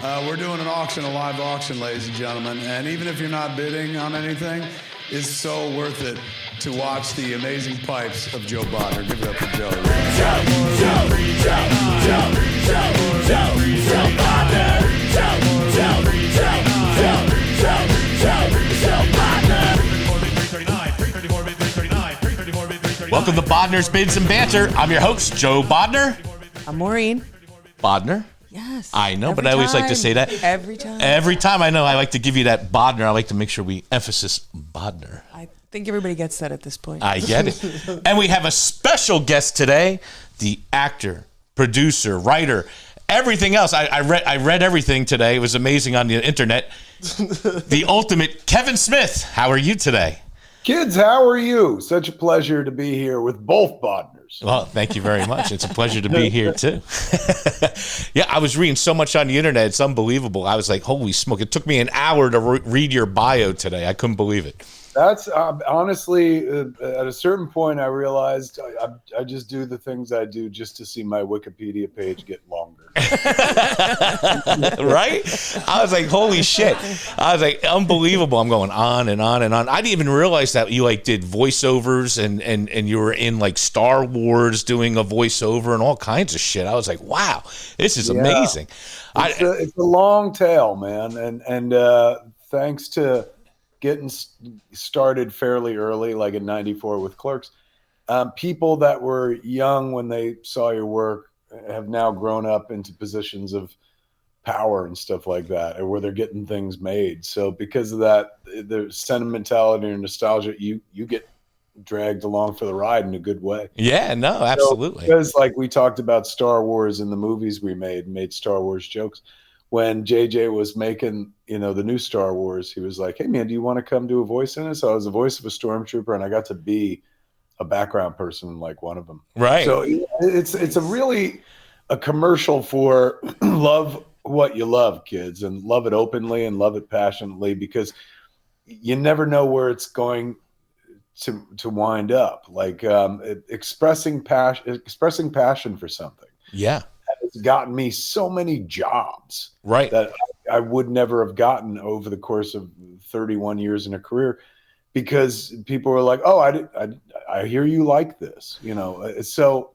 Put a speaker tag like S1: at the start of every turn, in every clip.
S1: We're doing an auction, a live auction, ladies and gentlemen. And even if you're not bidding on anything, it's so worth it to watch the amazing pipes of Joe Bodnar. Give it up for Joe.
S2: Welcome to Bodnars, Bids, and Banter. I'm your host, Joe Bodnar.
S3: I'm Maureen.
S2: Bodnar?
S3: Yes.
S2: I know, but I always like to say that.
S3: Every time.
S2: Every time I know I like to give you that Bodnar. I like to make sure we emphasis Bodnar.
S3: I think everybody gets that at this point.
S2: I get it. And we have a special guest today, the actor, producer, writer, everything else. I read everything today. It was amazing on the internet. The ultimate Kevin Smith. How are you today?
S4: Kids, how are you? Such a pleasure to be here with both Bodnars.
S2: Well, thank you very much. It's a pleasure to be here, too. Yeah, I was reading so much on the internet. It's unbelievable. I was like, holy smoke. It took me an hour to read your bio today. I couldn't believe it.
S4: That's honestly, at a certain point, I realized I just do the things I do just to see my Wikipedia page get longer.
S2: Right? I was like, holy shit. I was like, unbelievable. I'm going on and on and on. I didn't even realize that you like did voiceovers and you were in like Star Wars doing a voiceover and all kinds of shit. I was like, wow, this is amazing.
S4: It's a long tail, man. And thanks to getting started fairly early, like in '94 with Clerks, people that were young when they saw your work have now grown up into positions of power and stuff like that, or where they're getting things made. So because of that, the sentimentality and nostalgia, you get dragged along for the ride in a good way.
S2: Yeah, no, absolutely.
S4: So, because like we talked about Star Wars in the movies we made Star Wars jokes. When JJ was making, the new Star Wars, he was like, hey, man, do you want to come do a voice in it? So I was the voice of a stormtrooper, and I got to be a background person in like one of them.
S2: Right.
S4: So it's a commercial for love what you love, kids, and love it openly and love it passionately, because you never know where it's going to wind up. Like expressing passion for something.
S2: Yeah.
S4: It's gotten me so many jobs,
S2: right,
S4: that I would never have gotten over the course of 31 years in a career, because people were like, "Oh, I hear you like this," So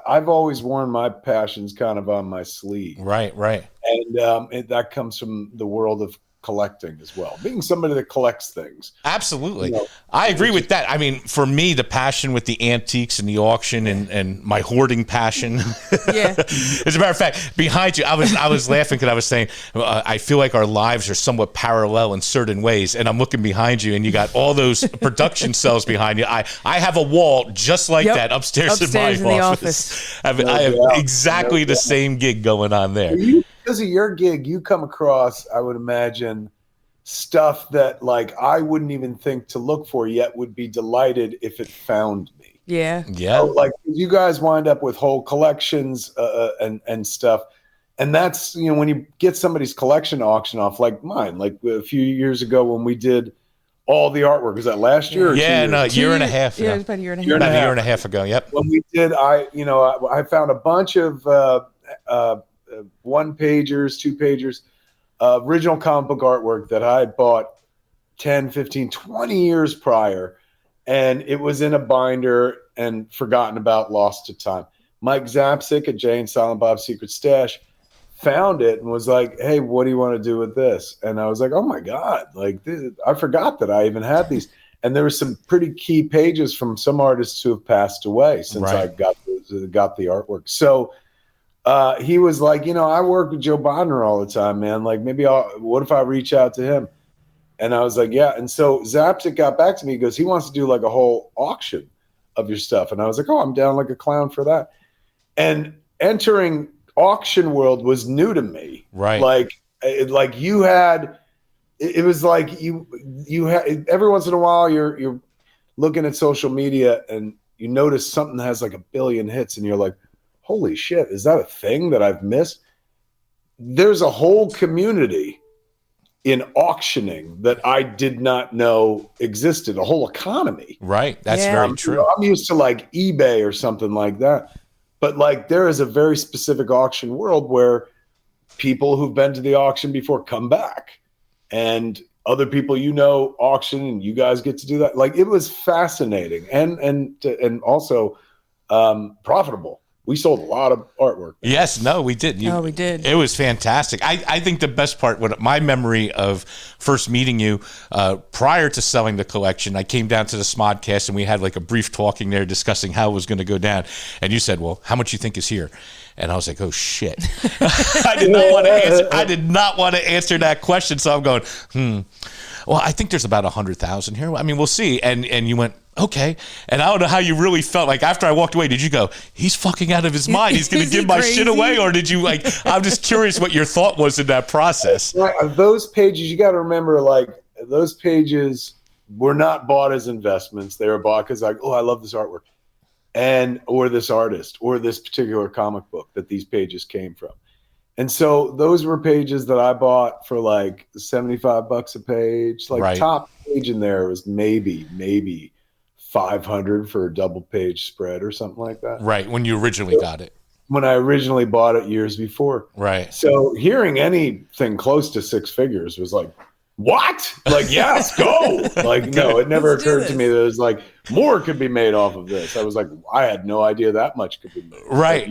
S4: I've always worn my passions kind of on my sleeve,
S2: right,
S4: and that comes from the world of collecting as well, being somebody that collects things.
S2: Absolutely. I agree with that. I mean, for me, the passion with the antiques and the auction and my hoarding passion.
S3: Yeah.
S2: As a matter of fact, behind you, I was laughing because I was saying, I feel like our lives are somewhat parallel in certain ways. And I'm looking behind you and you got all those production cells behind you. I have a wall just like that upstairs in my office. I have exactly the same gig going on there.
S4: Because of your gig, you come across, I would imagine, stuff that like I wouldn't even think to look for, yet would be delighted if it found me.
S3: Yeah.
S4: So, like you guys wind up with whole collections and stuff. And that's, when you get somebody's collection auction off, like mine, like a few years ago when we did all the artwork. Was that last year? Or
S2: no, year and a half.
S3: Yeah, it was about a year and a half.
S2: About a year and a half ago. Yep.
S4: When we did, I found a bunch of one pagers, two pagers, original comic book artwork that I had bought 10, 15, 20 years prior. And it was in a binder and forgotten about, lost to time. Mike Zapsik at Jay and Silent Bob's Secret Stash found it and was like, hey, what do you want to do with this? And I was like, oh my God, like I forgot that I even had these. And there were some pretty key pages from some artists who have passed away since I got the artwork. So he was like, I work with Joe Bodnar all the time, man. Like maybe what if I reach out to him? And I was like, yeah. And so Zapsik got back to me. He goes, he wants to do like a whole auction of your stuff. And I was like, oh, I'm down like a clown for that. And entering auction world was new to me.
S2: Right.
S4: Like you had, it was like you had, every once in a while you're looking at social media and you notice something has like 1 billion hits and you're like, holy shit, is that a thing that I've missed? There's a whole community in auctioning that I did not know existed, a whole economy.
S2: Right. That's very true.
S4: I'm used to like eBay or something like that. But like there is a very specific auction world where people who've been to the auction before come back, and other people auction, and you guys get to do that. Like, it was fascinating and also profitable. We sold a lot of artwork.
S2: Yes, no, we did.
S3: We did.
S2: It was fantastic. I think the best part, my memory of first meeting you prior to selling the collection, I came down to the Smodcast and we had like a brief talking there discussing how it was going to go down. And you said, well, how much you think is here? And I was like, oh, shit. I did not want to answer that question. So I'm going, well, I think there's about 100,000 here. I mean, we'll see. And you went, okay. And I don't know how you really felt. Like, after I walked away, did you go, he's fucking out of his mind, he's going to give my shit away? Or did you, like, I'm just curious what your thought was in that process.
S4: Those pages, you got to remember, like, those pages were not bought as investments. They were bought because, like, oh, I love this artwork, or this artist, or this particular comic book that these pages came from. And so those were pages that I bought for like $75 a page. Like, top page in there was maybe 500 for a double page spread or something like that.
S2: Right. When you originally got it.
S4: When I originally bought it years before.
S2: Right.
S4: So hearing anything close to six figures was like, what? Like, yes, go. Like, no, it never occurred to me that it was like more could be made off of this. I was like, I had no idea that much could be made.
S2: Right.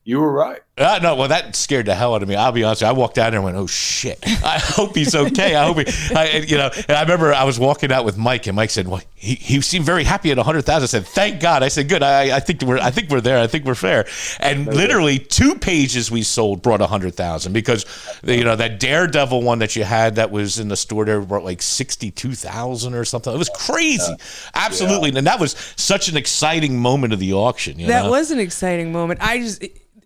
S4: You were right.
S2: No, well, that scared the hell out of me. I'll be honest with you. I walked out there and went, oh, shit. I hope he's okay. And I remember I was walking out with Mike, and Mike said, well, he seemed very happy at 100,000. I said, thank God. I said, good. I think we're there. I think we're fair. And literally 2 pages we sold brought 100,000 because, that Daredevil one that you had that was in the store there brought like 62,000 or something. It was crazy. Absolutely. And that was such an exciting moment of the auction.
S3: That was an exciting moment.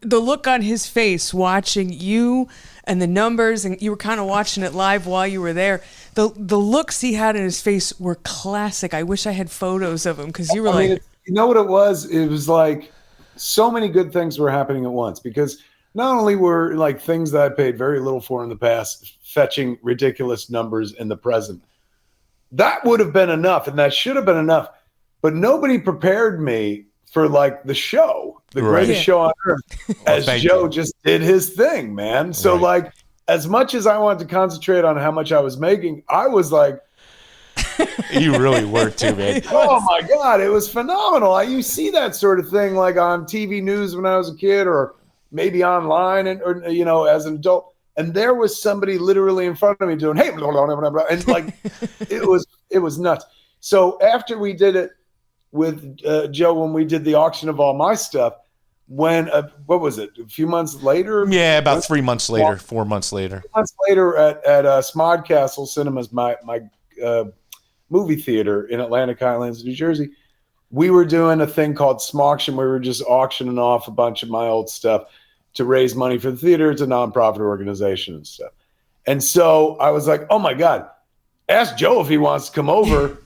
S3: The look on his face watching you and the numbers, and you were kind of watching it live while you were there. The looks he had in his face were classic. I wish I had photos of him because you were
S4: you know what it was? It was like so many good things were happening at once, because not only were like things that I paid very little for in the past fetching ridiculous numbers in the present. That would have been enough, and that should have been enough. But nobody prepared me for like the show, the greatest show on earth, as Joe just did his thing, man. So like, as much as I wanted to concentrate on how much I was making, I was like,
S2: you really were too, man.
S4: Oh my God, it was phenomenal. You see that sort of thing like on TV news when I was a kid, or maybe online, or as an adult. And there was somebody literally in front of me doing, hey, blah, blah, blah, blah, and like, it was nuts. So after we did it with Joe, when we did the auction of all my stuff, when what was it, a few months later?
S2: Yeah, about 3 months later, 4 months later.
S4: 3 months later at Smodcastle Cinemas, my movie theater in Atlantic Highlands, New Jersey, we were doing a thing called SMarction. We were just auctioning off a bunch of my old stuff to raise money for the theater. It's a nonprofit organization and stuff. And so I was like, oh my God, ask Joe if he wants to come over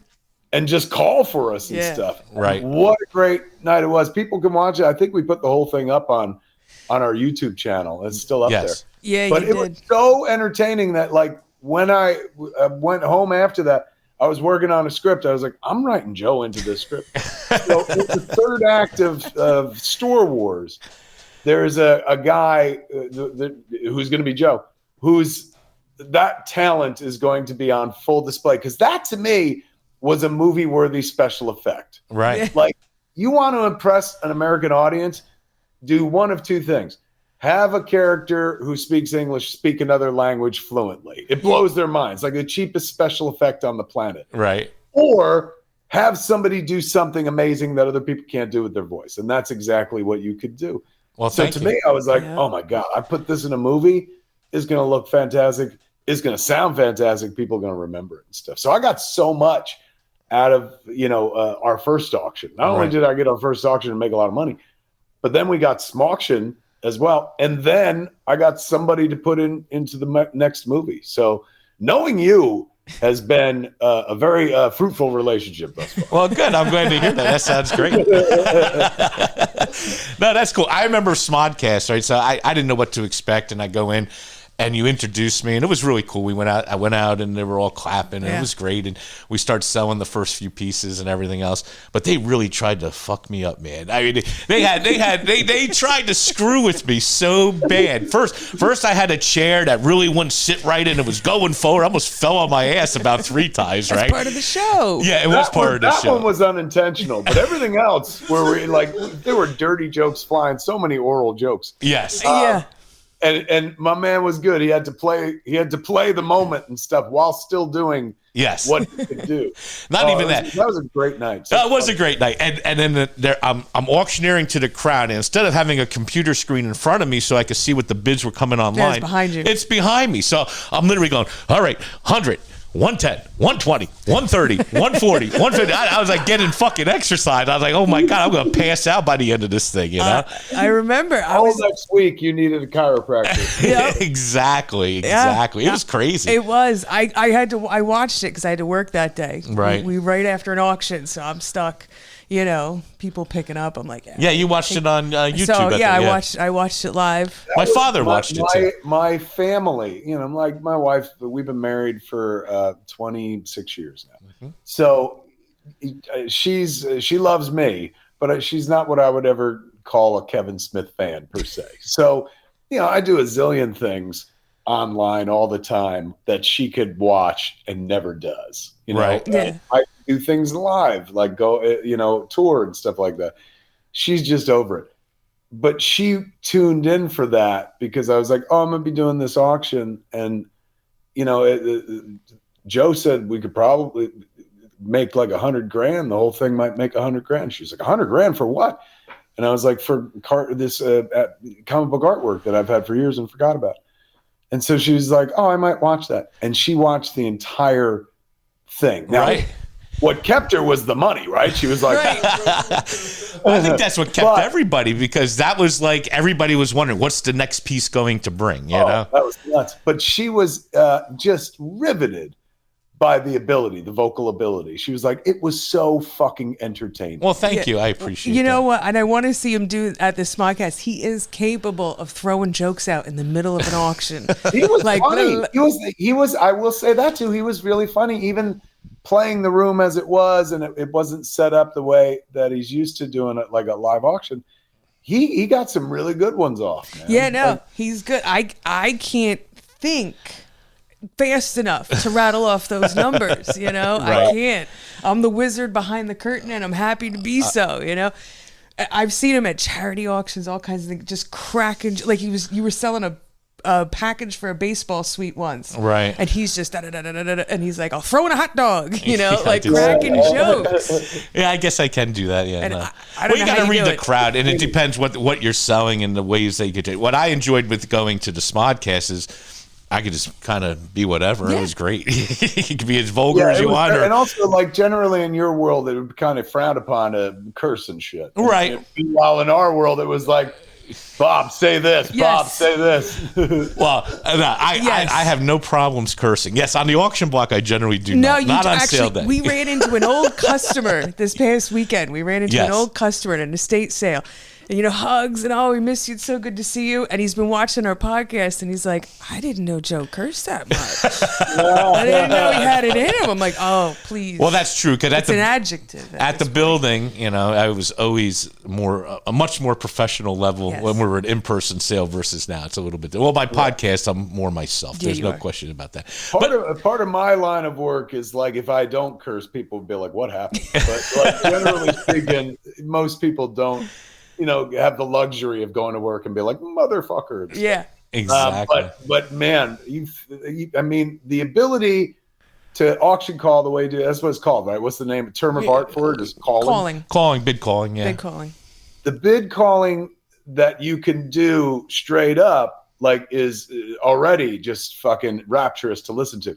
S4: and just call for us and stuff.
S2: Right.
S4: What a great night it was. People can watch it. I think we put the whole thing up on our YouTube channel. It's still up there.
S3: Yeah,
S4: but it was so entertaining that like when I went home after that, I was working on a script. I was like, I'm writing Joe into this script. So in the third act of Store Wars, there's a guy who's going to be Joe, that talent is going to be on full display. Because that to me was a movie-worthy special effect.
S2: Right.
S4: Like, you want to impress an American audience, do one of two things. Have a character who speaks English speak another language fluently. It blows their minds, like the cheapest special effect on the planet.
S2: Right.
S4: Or have somebody do something amazing that other people can't do with their voice. And that's exactly what you could do.
S2: Well,
S4: so to me, I was like, oh my God, I put this in a movie. It's going to look fantastic. It's going to sound fantastic. People are going to remember it and stuff. So I got so much out of, our first auction. Not only did I get our first auction and make a lot of money, but then we got SMarction as well. And then I got somebody to put into the next movie. So knowing you has been a very fruitful relationship thus far.
S2: Well, good. I'm glad to hear that. That sounds great. No, that's cool. I remember Smodcast, right? So I didn't know what to expect, and I go in, and you introduced me, and it was really cool. I went out, and they were all clapping, and it was great. And we started selling the first few pieces and everything else. But they really tried to fuck me up, man. I mean, they tried to screw with me so bad. First, I had a chair that really wouldn't sit right, and it was going forward. I almost fell on my ass about 3 times.
S3: That's
S2: right,
S3: part of the show.
S2: Yeah, it was part of the show.
S4: That one was unintentional, but everything else, where we like, there were dirty jokes flying. So many oral jokes.
S2: Yes.
S3: Yeah.
S4: And my man was good. He had to play the moment and stuff while still doing what he could do.
S2: Not even that.
S4: That was a great night.
S2: That was a great night. And then I'm auctioneering to the crowd, and instead of having a computer screen in front of me so I could see what the bids were coming online,
S3: it's behind you.
S2: It's behind me. So I'm literally going, all right, 100. 110, 120, 130, 140, 150. I was like getting fucking exercise. I was like, oh my God, I'm going to pass out by the end of this thing, you know?
S3: I remember.
S4: Next week, you needed a chiropractor.
S3: Yep.
S2: Exactly. It was crazy.
S3: It was. I watched it because I had to work that day.
S2: Right.
S3: We right after an auction, so I'm stuck. You know, people picking up. I'm like,
S2: yeah, you watched it on YouTube.
S3: So I watched it live.
S2: My father watched it too.
S4: My family, you know, like my wife, we've been married for 26 years now. Mm-hmm. So she loves me, but she's not what I would ever call a Kevin Smith fan per se. So, you know, I do a zillion things online all the time that she could watch and never does. You know,
S2: right?
S3: Yeah.
S4: I do things live, like go, you know, tour and stuff like that. She's just over it. But she tuned in for that because I was like, oh, I'm going to be doing this auction. And, you know, Joe said we could probably make like $100,000. The whole thing might make $100,000. She's like, $100,000 for what? And I was like, for this comic book artwork that I've had for years and forgot about. And so she was like, oh, I might watch that. And she watched the entire thing. Now,
S2: right.
S4: What kept her was the money, right? She was like,
S2: Well, I think that's what kept everybody, because that was like everybody was wondering what's the next piece going to bring, you know?
S4: That was nuts. But she was just riveted by the ability, the vocal ability. She was like, it was so fucking entertaining.
S2: Well, thank you. I appreciate it.
S3: You know what? And I want to see him do at the Smodcast. He is capable of throwing jokes out in the middle of an auction.
S4: He was like, funny. He was, I will say that too. He was really funny, even playing the room as it was, and it wasn't set up the way that he's used to doing it, like a live auction. He got some really good ones off, man.
S3: Yeah, no, he's good. I can't think fast enough to rattle off those numbers, you know?
S2: Right.
S3: I can't. I'm the wizard behind the curtain, and I'm happy to be so, you know? I've seen him at charity auctions, all kinds of things, just cracking. Like you were selling a package for a baseball suite once,
S2: right?
S3: And he's just and he's like, I'll throw in a hot dog, you know, like cracking jokes.
S2: Yeah, I guess I can do that. Yeah,
S3: and
S2: no.
S3: I don't
S2: you
S3: know
S2: got to
S3: how you
S2: read
S3: do
S2: the
S3: it.
S2: crowd, and it depends what you're selling and the ways that you could do. What I enjoyed with going to the Smodcast is I could just kind of be whatever.
S3: Yeah.
S2: It was great. You could be as vulgar as you want.
S4: And also, like, generally in your world, it would be kind of frowned upon to curse and shit.
S2: Right.
S4: While in our world, it was like, Bob, say this.
S3: Yes.
S4: Bob, say this.
S2: Well, I have no problems cursing. Yes, on the auction block, I generally do
S3: No,
S2: not.
S3: you
S2: Not on
S3: actually,
S2: sale day.
S3: we ran into an old customer this past weekend. We ran into
S2: Yes.
S3: an old customer at an estate sale. And, you know, hugs and, oh, we miss you. It's so good to see you. And he's been watching our podcast, and he's like, I didn't know Joe cursed that much. I didn't know he had it in him. I'm like, oh, please.
S2: Well, that's true, because
S3: It's an adjective.
S2: at the building, you know, I was always a much more professional level
S3: Yes.
S2: when we were an in-person sale versus now. It's a little bit. Well, my podcast, I'm more myself.
S3: Yeah,
S2: There's
S3: you
S2: no
S3: are.
S2: question about that.
S4: Part of my line of work is like, if I don't curse, people would be like, what happened? But like, generally speaking, most people don't, you know, have the luxury of going to work and be like, motherfucker.
S3: Yeah.
S2: Exactly.
S4: But man, I mean, the ability to auction call the way you do, that's what it's called, right? What's the name, term of art for it? Is calling.
S2: Bid calling, yeah.
S3: Bid calling.
S4: The bid calling that you can do straight up, like, is already just fucking rapturous to listen to.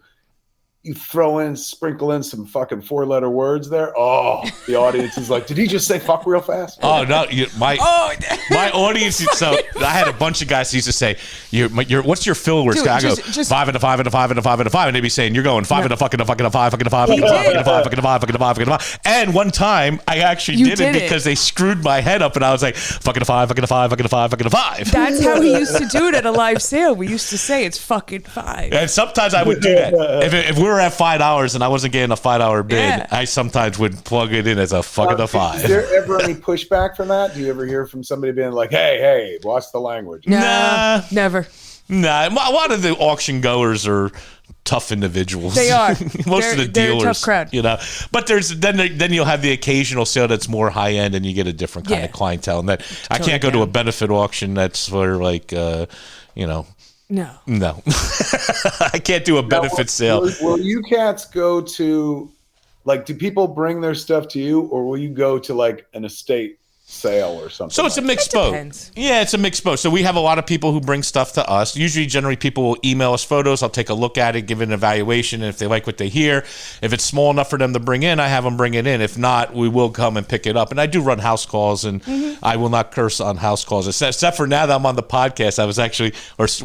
S4: You sprinkle in some fucking 4-letter words there. Oh, the audience is like, did he just say fuck real fast?
S2: Oh no, My audience. So I had a bunch of guys who used to say, "What's your fill words?"
S3: Dude,
S2: I go
S3: just
S2: 5 and a 5 and a 5 and a 5 and a 5, and they'd be saying, "You're going 5 and a fucking a fucking a 5 fucking a 5 fucking a 5 fucking a 5 fucking a 5 fucking a 5 fucking a 5." And one time I actually did it because they screwed my head up, and I was like, "Fucking a 5 fucking a 5 fucking a 5 fucking a 5."
S3: That's how he used to do it at a live sale. We used to say it's fucking 5.
S2: And sometimes I would do that. If we were at $5 and I wasn't getting a $5 bid, I sometimes would plug it in as a fucking a 5.
S4: Is there ever any pushback from that? Do you ever hear from somebody being like, hey, watch the language?
S2: Nah.
S3: Never.
S2: Nah, a lot of the auction goers are tough individuals.
S3: They are.
S2: Most of the
S3: they're
S2: dealers,
S3: a tough crowd.
S2: you know. But then you'll have the occasional sale that's more high end, and you get a different kind of clientele. And that I can't go to a benefit auction that's for like, you know.
S3: No.
S2: I can't do a benefit sale.
S4: Will you cats go to, like, do people bring their stuff to you, or will you go to like an estate sale or something?
S2: So it's a mixed boat.
S3: Depends.
S2: Yeah, it's a mixed boat. So we have a lot of people who bring stuff to us. Usually, generally, people will email us photos. I'll take a look at it, give it an evaluation, and if they like what they hear, if it's small enough for them to bring in, I have them bring it in. If not, we will come and pick it up. And I do run house calls, and I will not curse on house calls, except for now that I'm on the podcast.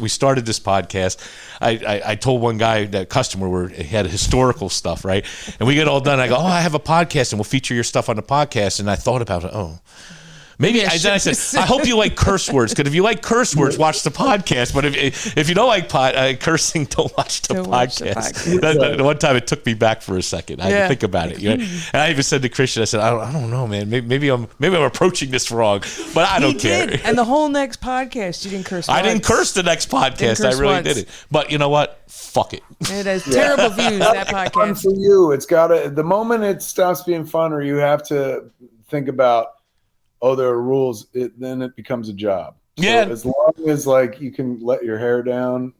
S2: We started this podcast. I told one guy, that customer, where he had historical stuff, right? And we get all done. I go, I have a podcast, and we'll feature your stuff on the podcast. And I thought about it. Maybe then I said, I hope you like curse words, because if you like curse words, watch the podcast. But if you don't like cursing, don't watch the podcast. That one time it took me back for a second. I had to think about it. And I even said to Christian, I said, I don't know, man. Maybe I'm approaching this wrong, but I don't care.
S3: And the whole next podcast, you didn't curse.
S2: I didn't curse the next podcast. I really didn't. But you know what? Fuck it.
S3: It has terrible views, that podcast.
S4: Fun for you. It's gotta. The moment it stops being fun, or you have to think about, there are rules, then it becomes a job. So as long as like you can let your hair down,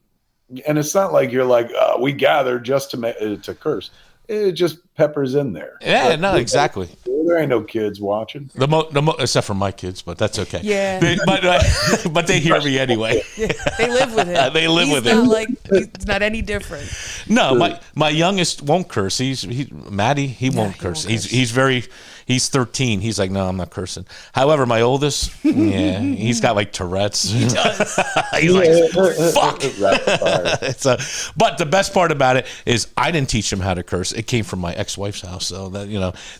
S4: and it's not like you're like, we gather just to curse. It just peppers in there.
S2: Yeah,
S4: but
S2: no, exactly.
S4: There ain't no kids watching.
S2: Except for my kids, but that's okay.
S3: Yeah.
S2: But they hear me anyway.
S3: Yeah, they live with it.
S2: They live with it.
S3: He's not any different.
S2: No, my youngest won't curse. Maddie. He won't curse. He's 13. He's like, no, I'm not cursing. However, my oldest, he's got like Tourette's. He does. He's like, fuck. But the best part about it is I didn't teach him how to curse. It came from my ex-wife's house. So that,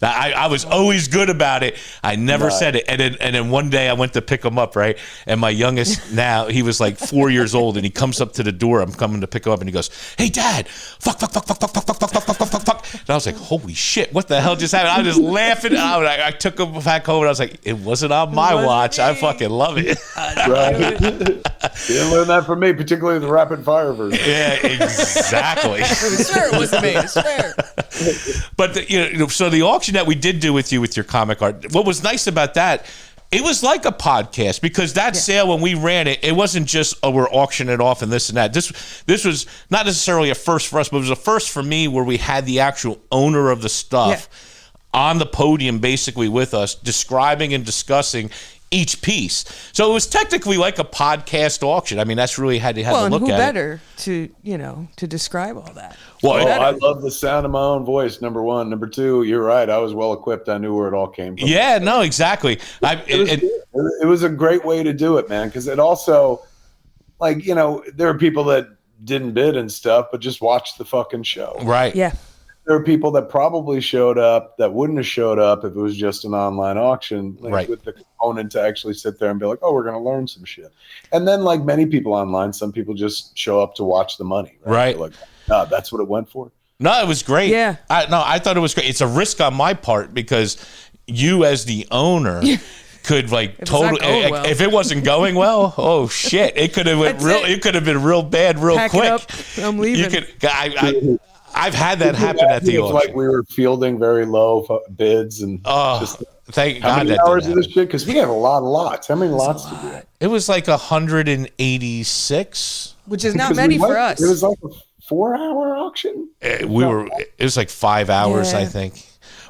S2: I was always good about it. I never said it. And then one day I went to pick him up, right? And my youngest now, he was like 4 years old, and he comes up to the door. I'm coming to pick him up, and he goes, hey, Dad, fuck. And I was like, holy shit, what the hell just happened? I was just laughing. I took him back home, and I was like, it wasn't on my watch. I fucking love it.
S4: Right. You didn't learn that from me, particularly the rapid fire version.
S2: Yeah, exactly.
S3: I swear it wasn't me. I swear.
S2: But so the auction that we did do with you with your comic art, what was nice about that, it was like a podcast, because that sale, when we ran it, it wasn't just, we're auctioning it off and this and that. This was not necessarily a first for us, but it was a first for me, where we had the actual owner of the stuff on the podium basically with us, describing and discussing each piece. So it was technically like a podcast auction. I mean, that's really how you had to look at it.
S3: Well, and who better to describe all that?
S2: Well,
S4: I love the sound of my own voice, number one. Number two, you're right. I was well equipped. I knew where it all came from.
S2: Yeah, no, exactly.
S4: It was a great way to do it, man, because it also, like, there are people that didn't bid and stuff, but just watched the fucking show.
S2: Right.
S3: Yeah.
S4: There are people that probably showed up that wouldn't have showed up if it was just an online auction, with the component to actually sit there and be like, we're going to learn some shit. And then, like many people online, some people just show up to watch the money. Right. Like, no, that's what it went for.
S2: No, it was great.
S3: Yeah.
S2: I thought it was great. It's a risk on my part, because you as the owner could if it wasn't going well, oh shit, it could have been real bad real
S3: Pack
S2: quick.
S3: It up, I'm leaving.
S2: I've had that happen at the auction.
S4: Like we were fielding very low bids and
S2: thank
S4: how
S2: God
S4: many
S2: that
S4: hours of this shit, because we have a lot of lots. How many lots did we have?
S2: It was like 186,
S3: which is not many for us.
S4: It was like a 4-hour auction.
S2: It was like 5 hours, I think.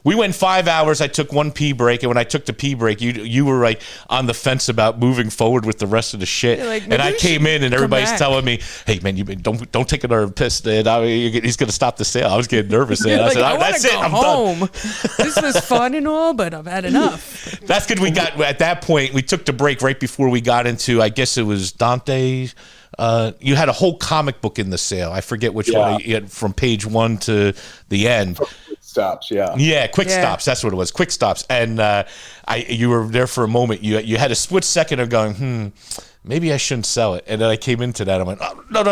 S2: we went 5 hours. I took 1 pee break, and when I took the pee break, you were like on the fence about moving forward with the rest of the shit.
S3: Like,
S2: and I came in, and everybody's
S3: back.
S2: telling me, "Hey man, don't take another piss, man. He's gonna stop the sale." I was getting nervous. Man. I said,
S3: I
S2: "That's it. I'm
S3: home.
S2: done."
S3: This was fun and all, but I've had enough.
S2: That's good. We got at that point. We took the break right before we got into. I guess it was Dante's. You had a whole comic book in the sale. I forget which one. You had from page 1 to the end.
S4: Stops,
S2: Quick stops. That's what it was. Quick stops. And you were there for a moment. You had a split second of going, maybe I shouldn't sell it. And then I came into that. I went, oh, no.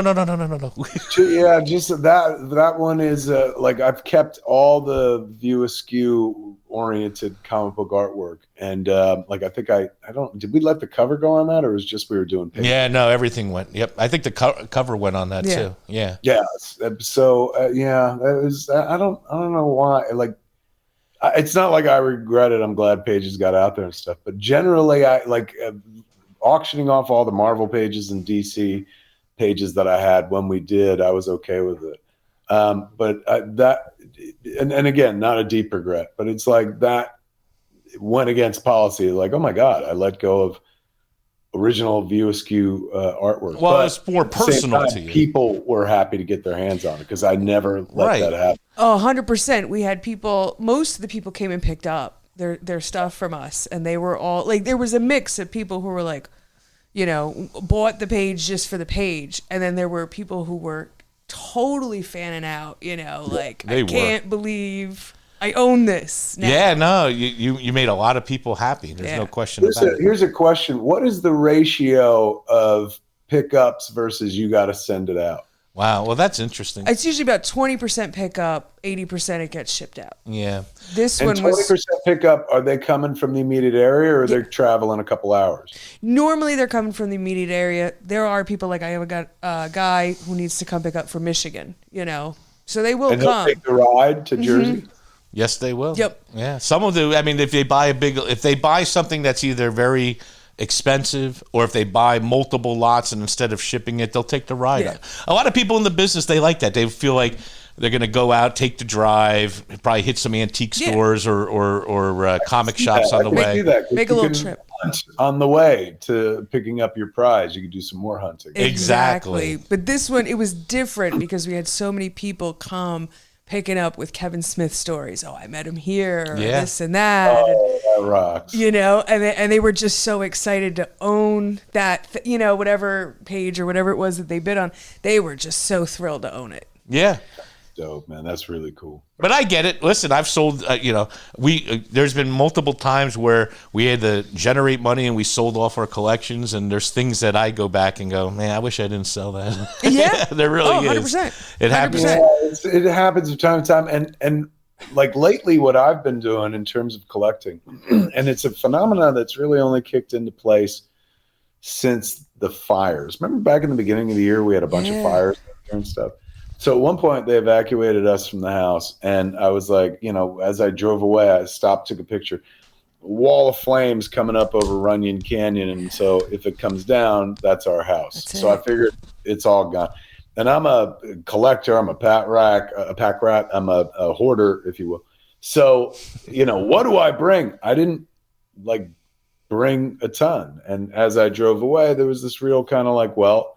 S4: Yeah, just that one is like I've kept all the View Askew oriented comic book artwork, and like I think I don't. Did we let the cover go on that, or was just we were doing paper?
S2: Yeah, no, everything went. Yep, I think the cover went on that too. Yeah.
S4: Yeah. So that was. I don't know why. Like, it's not like I regret it. I'm glad pages got out there and stuff. But generally, I like auctioning off all the Marvel pages and DC pages that I had when we did. I was okay with it. But that, and again, not a deep regret, but it's like that went against policy. Like, oh my God, I let go of original View Askew artwork.
S2: Well, it's more personal to you.
S4: People were happy to get their hands on it because I never let that happen.
S3: Oh, 100%. We had people, most of the people came and picked up their stuff from us, and they were all like, there was a mix of people who were like, bought the page just for the page, and then there were people who were totally fanning out, like, I can't believe I own this now.
S2: Yeah, no, you made a lot of people happy. There's no question about it.
S4: Here's a question. What is the ratio of pickups versus you got to send it out?
S2: Wow, well, that's interesting.
S3: It's usually about 20% pickup, 80% it gets shipped out.
S2: Yeah.
S3: This
S4: and
S3: one was
S4: 20% pickup. Are they coming from the immediate area, or they're traveling a couple hours?
S3: Normally they're coming from the immediate area. There are people, like I have a guy who needs to come pick up from Michigan, so they will
S4: and
S3: come.
S4: They'll take the ride to Jersey?
S2: Yes, they will.
S3: Yep.
S2: Yeah. Some of the, I mean, if they buy something that's either very expensive, or if they buy multiple lots and instead of shipping it, they'll take the ride.
S3: Yeah.
S2: A lot of people in the business, they like that. They feel like they're going to go out, take the drive, probably hit some antique stores or comic shops on the way.
S3: Make a little trip
S4: on the way to picking up your prize. You could do some more hunting.
S2: Exactly.
S3: But this one, it was different because we had so many people come picking up with Kevin Smith stories. Oh, I met him here, or this and that.
S4: Oh, that rocks.
S3: And they were just so excited to own that, whatever page or whatever it was that they bid on. They were just so thrilled to own it.
S2: Yeah.
S4: Dope, man. That's really cool.
S2: But I get it. Listen, I've sold, there's been multiple times where we had to generate money and we sold off our collections, and there's things that I go back and go, man, I wish I didn't sell that.
S3: Yeah.
S2: There really
S3: 100%.
S2: is. It happens.
S3: 100%.
S4: It happens from time to time. And like lately, what I've been doing in terms of collecting, and it's a phenomenon that's really only kicked into place since the fires. Remember back in the beginning of the year, we had a bunch of fires and stuff. So at one point they evacuated us from the house, and I was like, as I drove away, I stopped, took a picture. Wall of flames coming up over Runyon Canyon, and so if it comes down, that's our house. So I figured it's all gone. And I'm a collector. I'm a pack rat. I'm a hoarder, if you will. So, what do I bring? I didn't bring a ton. And as I drove away, there was this real kind of like, well,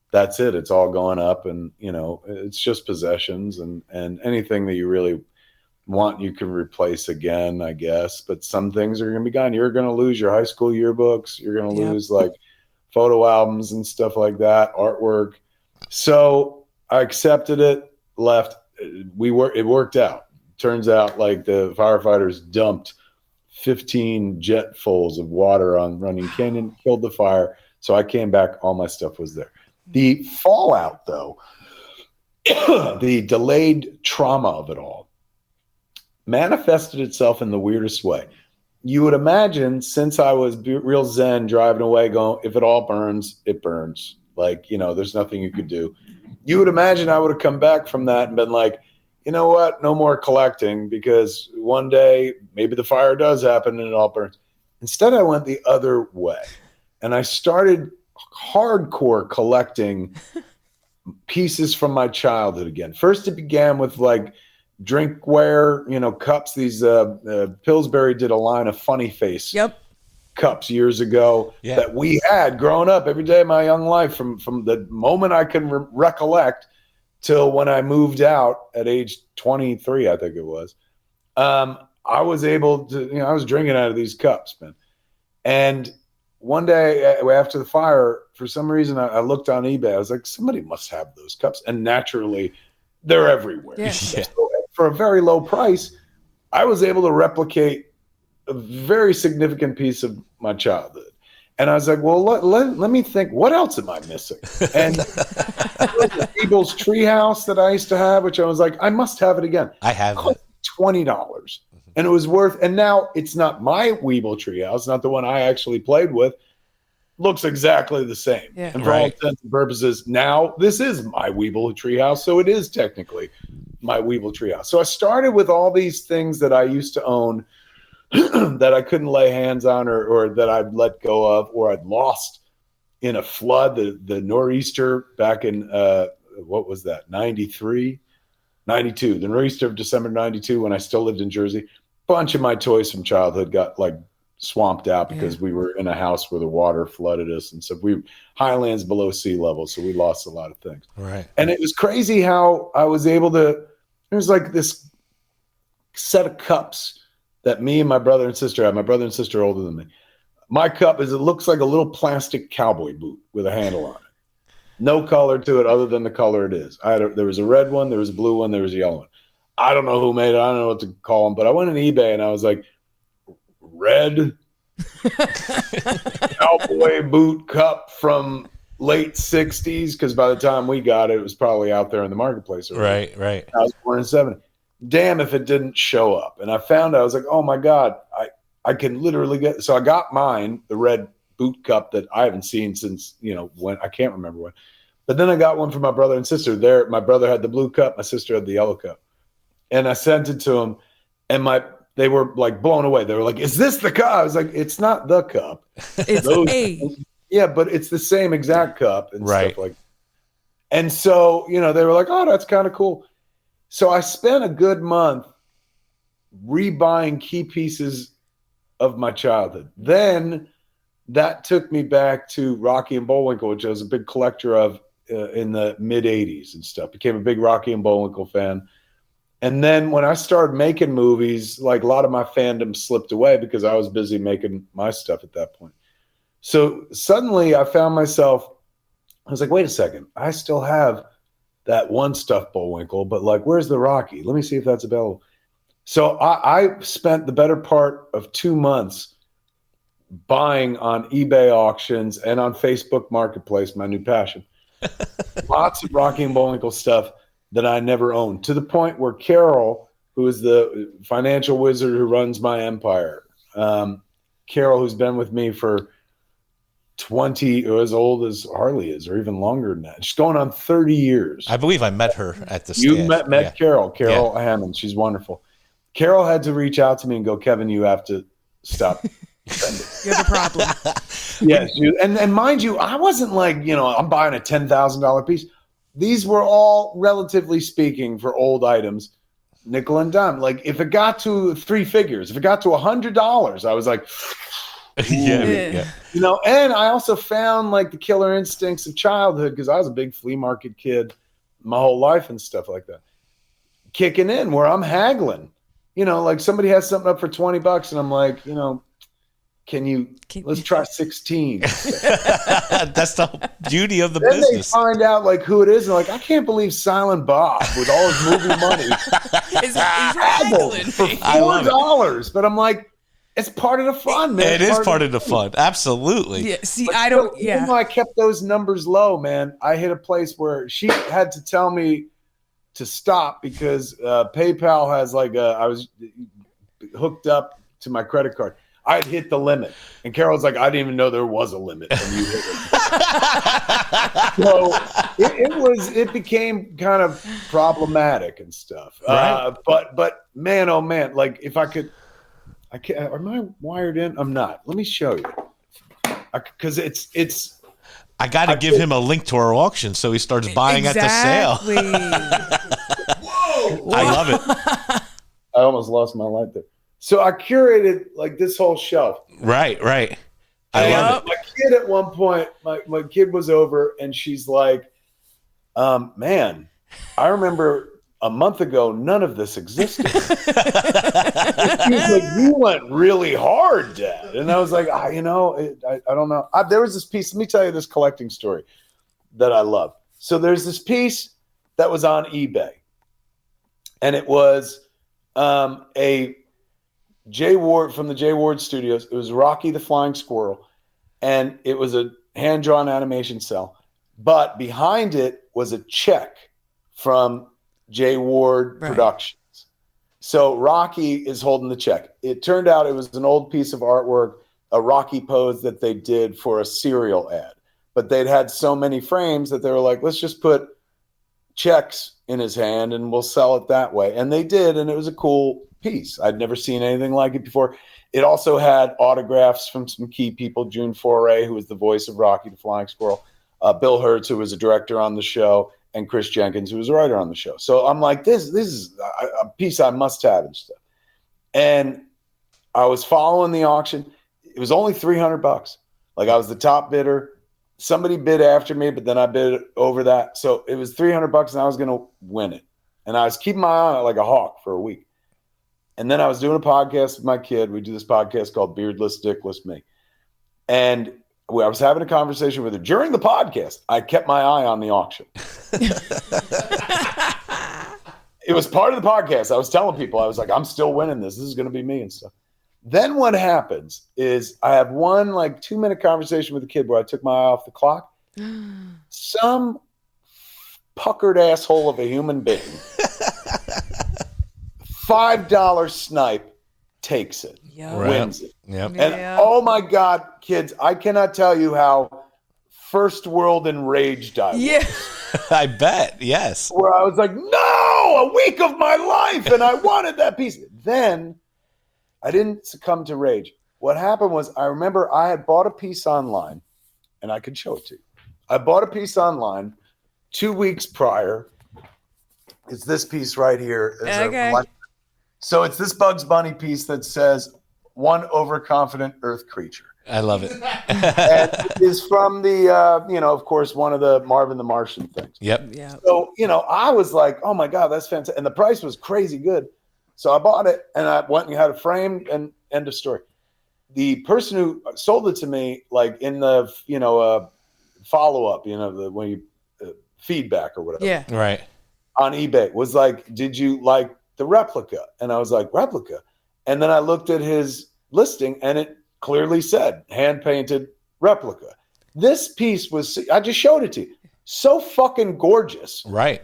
S4: that's it. It's all going up, and it's just possessions, and anything that you really want, you can replace again, I guess. But some things are going to be gone. You're going to lose your high school yearbooks. You're going to lose like photo albums and stuff like that, artwork. So I accepted it, left. It worked out. Turns out like the firefighters dumped 15 jetfuls of water on Running Canyon, killed the fire. So I came back. All my stuff was there. The fallout, though, the delayed trauma of it all, manifested itself in the weirdest way. You would imagine, since I was real zen driving away going, if it all burns, it burns. Like, there's nothing you could do. You would imagine I would have come back from that and been like, you know what? No more collecting, because one day maybe the fire does happen and it all burns. Instead, I went the other way, and I started hardcore collecting pieces from my childhood again. First, it began with like drinkware, cups. These Pillsbury did a line of funny face cups years ago that we had growing up every day of my young life from the moment I can recollect till when I moved out at age 23, I think it was. I was able to, I was drinking out of these cups, man. And one day after the fire, for some reason, I looked on eBay. I was like, somebody must have those cups. And naturally, they're everywhere.
S3: Yeah.
S4: So for a very low price, I was able to replicate a very significant piece of my childhood. And I was like, well, let me think, what else am I missing? And the Eagles Treehouse that I used to have, which I was like, I must have it again.
S2: I have it.
S4: $20. And it was worth, and now it's not my Weeble Treehouse, not the one I actually played with. Looks exactly the same.
S3: Yeah.
S4: And for all intents and purposes, now this is my Weeble Treehouse, so it is technically my Weeble Treehouse. So I started with all these things that I used to own that I couldn't lay hands on or that I'd let go of or I'd lost in a flood, the nor'easter back in, what was that, 93? 92, the nor'easter of December 92 when I still lived in Jersey. Bunch of my toys from childhood got like swamped out because we were in a house where the water flooded us. And so highlands below sea level. So we lost a lot of things.
S2: Right.
S4: And it was crazy how I was able to, it was like this set of cups that me and my brother and sister had. My brother and sister are older than me. My cup it looks like a little plastic cowboy boot with a handle on it. No color to it other than the color it is. There was a red one, there was a blue one, there was a yellow one. I don't know who made it. I don't know what to call them, but I went on eBay and I was like, red cowboy boot cup from late 60s, because by the time we got it, it was probably out there in the marketplace already.
S2: Right.
S4: I was born in 70. Damn if it didn't show up. And I found out, I was like, oh my God, I can literally get, so I got mine, the red boot cup that I haven't seen since, when, I can't remember when. But then I got one for my brother and sister. My brother had the blue cup, my sister had the yellow cup. And I sent it to them, and they were like blown away. They were like, is this the cup? I was like, it's not the cup.
S3: It's
S4: yeah, but it's the same exact cup and stuff like that. And so, they were like, oh, that's kind of cool. So I spent a good month rebuying key pieces of my childhood. Then that took me back to Rocky and Bullwinkle, which I was a big collector of in the mid 80s and stuff. Became a big Rocky and Bullwinkle fan. And then when I started making movies, like a lot of my fandom slipped away because I was busy making my stuff at that point. So suddenly I found myself, I was like, wait a second, I still have that one stuffed Bullwinkle, but like, where's the Rocky? Let me see if that's available. So I spent the better part of 2 months buying on eBay auctions and on Facebook Marketplace, my new passion. Lots of Rocky and Bullwinkle stuff that I never owned, to the point where Carol, who is the financial wizard who runs my empire, Carol, who's been with me for 20, or as old as Harley is, or even longer than that. She's going on 30 years.
S2: I believe I met her at the
S4: You
S2: stand.
S4: met Carol Hammond. She's wonderful. Carol had to reach out to me and go, Kevin, you have to stop.
S3: You're the problem.
S4: Yes. And mind you, I wasn't like, I'm buying a $10,000 piece. These were all, relatively speaking, for old items, nickel and dime. Like if it got to 3 figures, if it got to $100, I was like,
S2: yeah.
S4: And I also found like the killer instincts of childhood, because I was a big flea market kid my whole life and stuff like that, kicking in where I'm haggling. Like somebody has something up for $20 and I'm like, let's try 16.
S2: That's the beauty of the
S4: then
S2: business.
S4: They find out like who it is and like, I can't believe Silent Bob with all his movie money
S3: He's haggling
S4: for
S3: me.
S4: $4. But I'm like, it's part of the fun, man.
S2: It is part of the fun. Absolutely.
S3: Yeah. See,
S4: But
S3: I don't.
S4: still, even though I kept those numbers low, man, I hit a place where she had to tell me to stop because PayPal has I was hooked up to my credit card. I'd hit the limit. And Carol's like, I didn't even know there was a limit. And you hit it. So it became kind of problematic and stuff.
S2: Right.
S4: But man, oh man, like if I could, am I wired in? I'm not. Let me show you. Because it's.
S2: I got to give him a link to our auction so he starts buying at the sale. I love it.
S4: I almost lost my light there. So I curated like this whole shelf.
S2: Right. I love it.
S4: My kid at one point, my kid was over and she's like, man, I remember a month ago, none of this existed. She's like, you went really hard, Dad. And I was like, I don't know. There was this piece. Let me tell you this collecting story that I love. So there's this piece that was on eBay. And it was a Jay Ward from the Jay Ward Studios. It was Rocky the Flying Squirrel. And it was a hand-drawn animation cell. But behind it was a check from Jay Ward Productions. So Rocky is holding the check. It turned out it was an old piece of artwork, a Rocky pose that they did for a cereal ad. But they'd had so many frames that they were like, let's just put checks in his hand and we'll sell it that way. And they did, and it was a cool piece. I'd never seen anything like it before. It also had autographs from some key people, June Foray, who was the voice of Rocky the Flying Squirrel, Bill Hertz, who was a director on the show, and Chris Jenkins, who was a writer on the show. So I'm like, this is a piece I must have and stuff. And I was following the auction. It was only $300. Like, I was the top bidder. Somebody bid after me, but then I bid over that. So it was $300 and I was going to win it. And I was keeping my eye on it like a hawk for a week. And then I was doing a podcast with my kid. We do this podcast called Beardless, Dickless Me. And I was having a conversation with her during the podcast. I kept my eye on the auction. It was part of the podcast. I was telling people, I was like, I'm still winning this. This is going to be me and stuff. Then what happens is I have one like 2-minute conversation with the kid where I took my eye off the clock. Some puckered asshole of a human being, $5 snipe, takes it, wins it.
S2: Yep.
S4: And oh my God, kids, I cannot tell you how first world enraged I was.
S3: Yeah.
S2: I bet. Yes.
S4: Where I was like, no, a week of my life, and I wanted that piece. Then I didn't succumb to rage. What happened was, I remember I had bought a piece online, and I could show it to you. I bought a piece online 2 weeks prior. It's this piece right here.
S3: Okay.
S4: So it's this Bugs Bunny piece that says, "One overconfident Earth creature."
S2: I love it.
S4: And it is from the, of course, one of the Marvin the Martian things.
S2: Yep.
S3: Yeah.
S4: So, I was like, oh my God, that's fantastic. And the price was crazy good. So I bought it and I went and had it framed, and end of story. The person who sold it to me, like in the, follow-up, when you feedback or whatever.
S3: Yeah.
S2: Right.
S4: On eBay was like, did you like the replica? And I was like, replica? And then I looked at his listing and it clearly said hand-painted replica. This piece was, I just showed it to you, so fucking gorgeous.
S2: Right.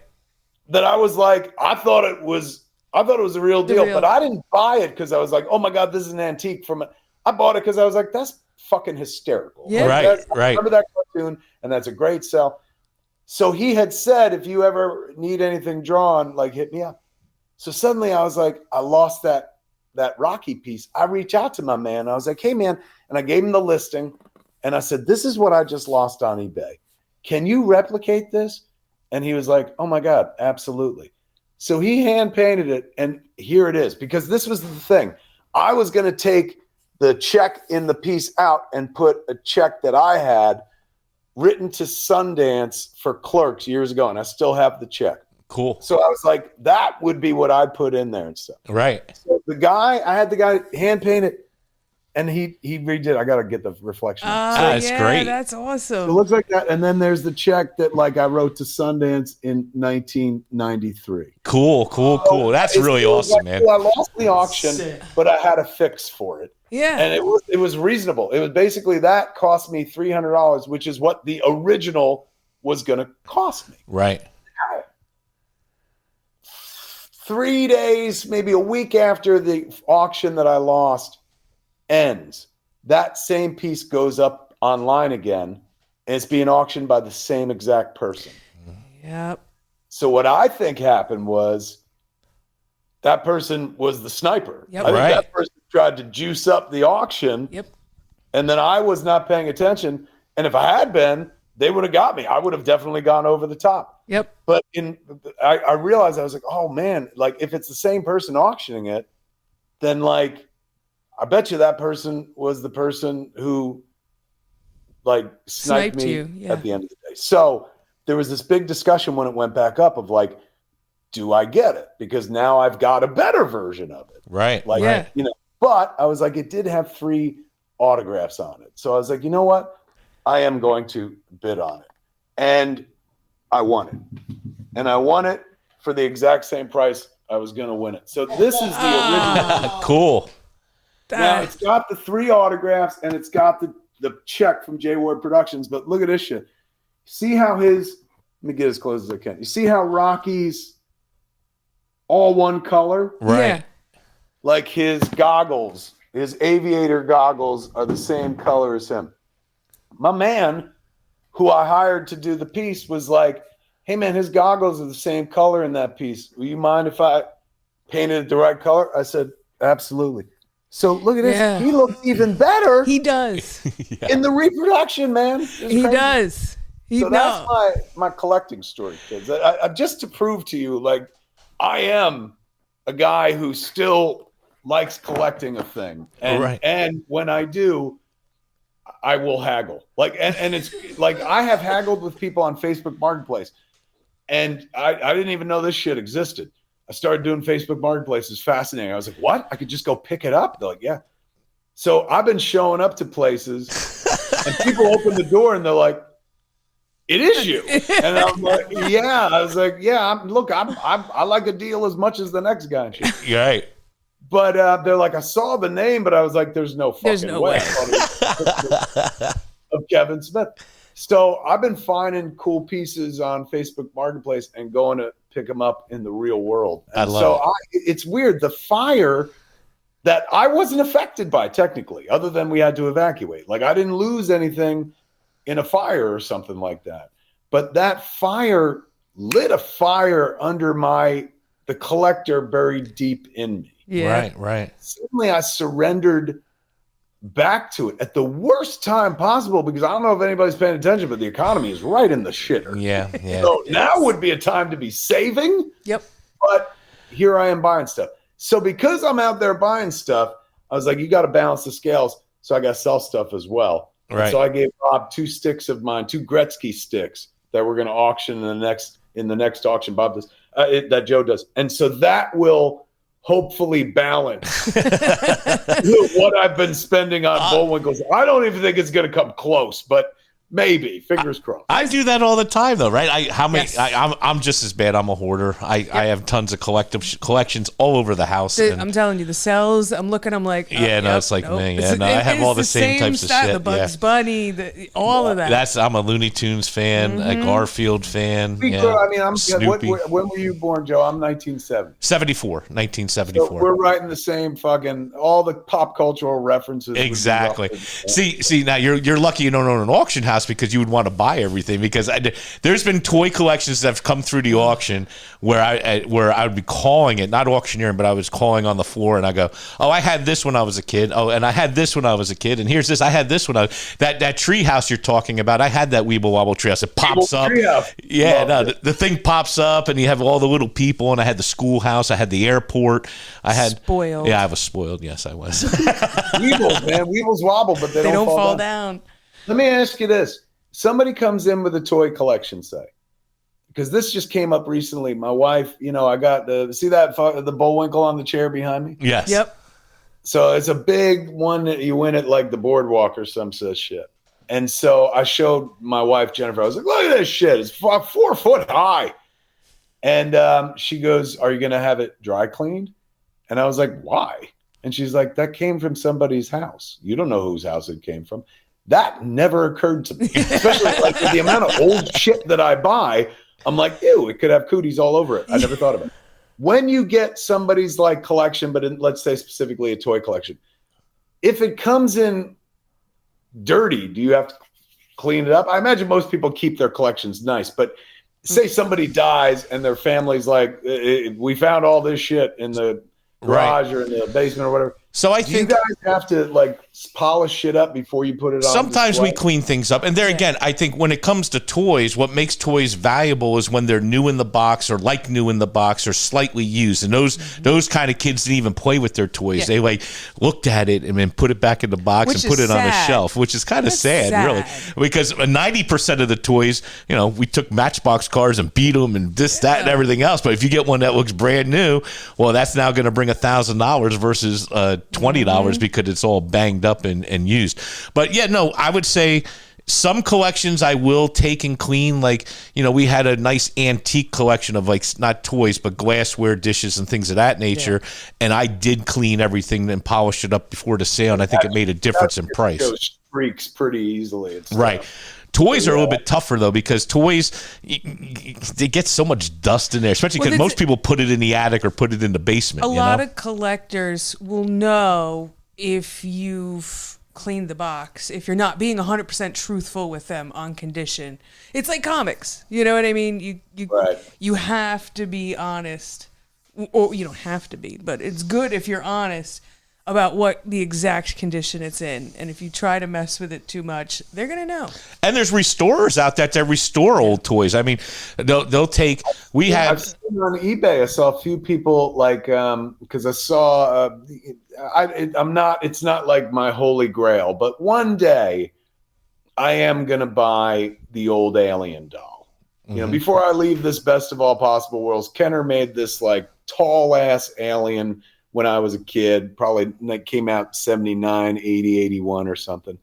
S4: That I was like, I thought it was a real deal, but I didn't buy it because I was like, oh my God, this is an antique I bought it because I was like, that's fucking hysterical.
S3: Yeah.
S2: Right.
S4: I remember that cartoon, and that's a great sell. So he had said, if you ever need anything drawn, like, hit me up. So suddenly I was like, I lost that Rocky piece. I reached out to my man. I was like, hey man, and I gave him the listing, and I said, this is what I just lost on eBay. Can you replicate this? And he was like, oh my God, absolutely. So he hand painted it, and here it is. Because this was the thing. I was going to take the check in the piece out and put a check that I had written to Sundance for Clerks years ago, and I still have the check.
S2: Cool.
S4: So I was like, that would be what I'd put in there and stuff.
S2: Right.
S4: So I had the guy hand paint it, and he redid. I got to get the reflection.
S2: That's great.
S3: That's awesome.
S4: It looks like that. And then there's the check that I wrote to Sundance in 1993.
S2: Cool. That's really awesome, man.
S4: I lost the auction, but I had a fix for it.
S3: Yeah.
S4: And it was reasonable. It was basically that cost me $300, which is what the original was going to cost me.
S2: Right.
S4: 3 days, maybe a week after the auction that I lost ends, that same piece goes up online again, and it's being auctioned by the same exact person.
S3: Yep.
S4: So what I think happened was that person was the sniper.
S3: Yep.
S4: I think
S2: Right.
S4: that person tried to juice up the auction.
S3: Yep.
S4: And then I was not paying attention. And if I had been, they would have got me. I would have definitely gone over the top.
S3: Yep.
S4: But I realized, I was like, oh man, like if it's the same person auctioning it, then like I bet you that person was the person who like sniped me
S3: you, yeah.
S4: at the end of the day. So there was this big discussion when it went back up of like, do I get it? Because now I've got a better version of it.
S2: Right.
S4: Like,
S3: Yeah.
S4: you know, but I was like, it did have 3 autographs on it. So I was like, you know what? I am going to bid on it. And I won it. And I won it for the exact same price I was going to win it. So this is the original.
S2: Cool.
S4: Now it's got the 3 autographs and it's got the check from J Ward Productions. But look at this shit. See how let me get as close as I can. You see how Rocky's all one color?
S2: Right.
S3: Yeah.
S4: Like his goggles, his aviator goggles are the same color as him. My man, who I hired to do the piece, was like, hey man, his goggles are the same color in that piece. Will you mind if I painted it the right color? I said, absolutely. So look at this.
S3: Yeah.
S4: He looks even better
S3: He does.
S4: in the reproduction, man. It's
S3: He
S4: crazy.
S3: does.
S4: So that's my collecting story, kids. I just to prove to you, like, I am a guy who still likes collecting a thing. And when I do, I will haggle. Like, and it's like I have haggled with people on Facebook Marketplace. And I didn't even know this shit existed. I started doing Facebook Marketplace. It's fascinating. I was like, what? I could just go pick it up? They're like, yeah. So I've been showing up to places and people open the door and they're like, it is you. And I'm like, yeah. I was like, yeah, I like a deal as much as the next guy. And shit.
S2: You're right.
S4: But they're like, I saw the name, but I was like, there's no way. Of Kevin Smith. So I've been finding cool pieces on Facebook Marketplace and going to pick them up in the real world. And
S2: I love
S4: it's weird. The fire that I wasn't affected by technically, other than we had to evacuate. Like I didn't lose anything in a fire or something like that. But that fire lit a fire under the collector buried deep in me.
S3: Yeah.
S2: Right.
S4: Suddenly I surrendered back to it at the worst time possible because I don't know if anybody's paying attention, but the economy is right in the shitter.
S2: Yeah.
S4: So now would be a time to be saving.
S3: Yep.
S4: But here I am buying stuff. So because I'm out there buying stuff, I was like, you got to balance the scales. So I got to sell stuff as well.
S2: Right.
S4: So I gave Bob 2 sticks of mine, 2 Gretzky sticks that we're going to auction in the next auction. Bob does that Joe does. And so that will hopefully balance what I've been spending on Bullwinkles. I don't even think it's going to come close, but maybe. Fingers crossed.
S2: I do that all the time, though, right?
S3: Yes.
S2: I'm just as bad. I'm a hoarder. I have tons of collections all over the house.
S3: I'm telling you, the cells. I'm looking. I'm like,
S2: it's like me. Yeah, I have all the same types of
S3: style,
S2: shit.
S3: The Bugs Bunny, all of that.
S2: I'm a Looney Tunes fan, a Garfield fan.
S4: I mean,
S2: Snoopy.
S4: when were you born, Joe? I'm 1970.
S2: 1974.
S4: So we're right in the same fucking all the pop cultural references.
S2: Exactly. See, now you're lucky you don't own an auction house because you would want to buy everything. Because there's been toy collections that have come through the auction where I would be calling it, not auctioneering, but I was calling on the floor and I go, oh, I had this when I was a kid. Oh, and I had this when I was a kid. And here's this. I had this when that tree house you're talking about. I had that Weeble Wobble tree house. It pops up. Yeah, the thing pops up and you have all the little people. And I had the schoolhouse. I had the airport. I had
S3: spoiled.
S2: Yeah, I was spoiled. Yes, I was.
S4: Weebles, man. Weebles wobble, but they don't fall down. Let me ask you this. Somebody comes in with a toy collection, say, because this just came up recently. My wife, I got the Bullwinkle on the chair behind me?
S2: Yes.
S3: Yep.
S4: So it's a big one that you win at like the boardwalk or some such shit. And so I showed my wife, Jennifer, I was like, look at this shit. It's 4 foot high. And she goes, are you going to have it dry cleaned? And I was like, why? And she's like, that came from somebody's house. You don't know whose house it came from. That never occurred to me, especially like with the amount of old shit that I buy. I'm like, ew, it could have cooties all over it. I never thought of it. When you get somebody's like collection, but let's say specifically a toy collection, if it comes in dirty, do you have to clean it up? I imagine most people keep their collections nice, but say somebody dies and their family's like, we found all this shit in the garage or in the basement or whatever.
S2: So I
S4: Do you
S2: think
S4: guys have to like polish shit up before you put it on?
S2: sometimes we
S4: display?
S2: clean things up. And there again, I think when it comes to toys, what makes toys valuable is when they're new in the box or like new in the box or slightly used. And those kind of kids didn't even play with their toys.
S3: Yeah.
S2: They like looked at it and then put it back in the box
S3: Which
S2: and put
S3: is
S2: it on a
S3: sad.
S2: shelf, which is kind of sad, really. Because 90% of the toys, you know, we took Matchbox cars and beat them and this, that, and everything else. But if you get one that looks brand new, well, that's now going to bring $1,000 versus $20 because it's all banged up and used. But yeah, no, I would say some collections I will take and clean. Like, you know, we had a nice antique collection of like not toys, but glassware, dishes, and things of that nature. Yeah. And I did clean everything and polish it up before the sale. And I think it made a difference in price.
S4: It streaks pretty easily.
S2: Right. Toys are a little bit tougher, though, because toys, they get so much dust in there, especially because most people put it in the attic or put it in the basement.
S3: A lot of collectors will know if you've cleaned the box, if you're not being 100% truthful with them on condition. It's like comics. You know what I mean? You have to be honest. Or you don't have to be, but it's good if you're honest about what the exact condition it's in. And if you try to mess with it too much, they're going to know. And
S2: there's restorers out there that restore old toys. I mean, they'll take,
S4: I've seen on eBay, I saw a few people like, because I saw, it's not like my holy grail, but one day I am going to buy the old Alien doll. You know, before I leave this Best of All Possible Worlds, Kenner made this like tall ass alien when I was a kid, probably that came out 79, 80, 81 or something,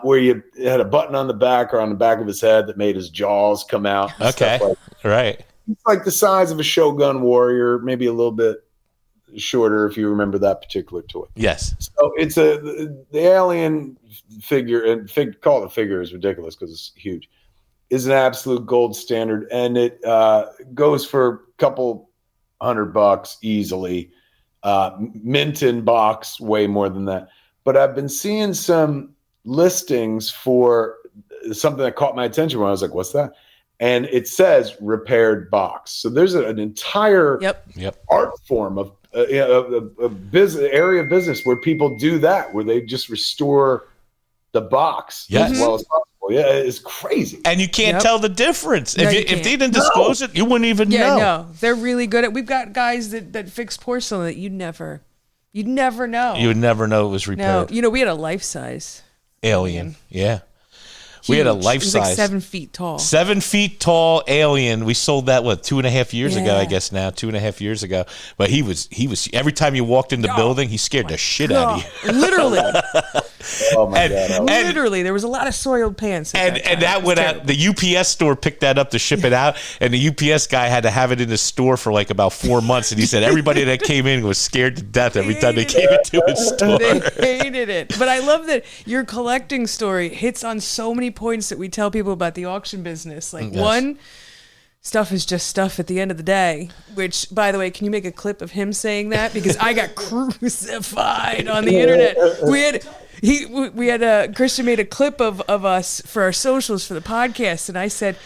S4: where you had a button on the back or on the back of his head that made his jaws come out.
S2: Okay, right.
S4: It's like the size of a Shogun Warrior, maybe a little bit shorter if you remember that particular toy.
S2: Yes.
S4: So it's the alien figure, and call it a figure is ridiculous because it's huge, is an absolute gold standard, and it goes for a couple $100 easily. Mint in box, way more than that. But I've been seeing some listings for something that caught my attention when I was like, what's that? And it says repaired box. So there's an entire art form of a business area of business where people do that, where they just restore the box as well as possible. Yeah, it's crazy.
S2: And you can't tell the difference. No, if they didn't disclose it, you wouldn't even know.
S3: Yeah, no. They're really good at. We've got guys that fix porcelain that you'd never know.
S2: You would never know it was repaired.
S3: No, you know, we had a life size
S2: alien. Yeah.
S3: Huge.
S2: We had a life
S3: it was
S2: size.
S3: Like 7 feet tall.
S2: 7 feet tall alien. We sold that 2.5 years ago, I guess now. 2.5 years ago. But he was every time you walked in the building, he scared the shit out of you.
S3: Literally.
S4: Oh my God.
S3: Literally, there was a lot of soiled pants.
S2: And that went out. The UPS store picked that up to ship it out, and the UPS guy had to have it in the store for like about 4 months. And he said everybody that came in was scared to death every time they came into his store.
S3: They hated it. But I love that your collecting story hits on so many points that we tell people about the auction business. Like one, stuff is just stuff at the end of the day, which, by the way, can you make a clip of him saying that? Because I got crucified on the internet. We had Christian made a clip of us for our socials for the podcast, and I said,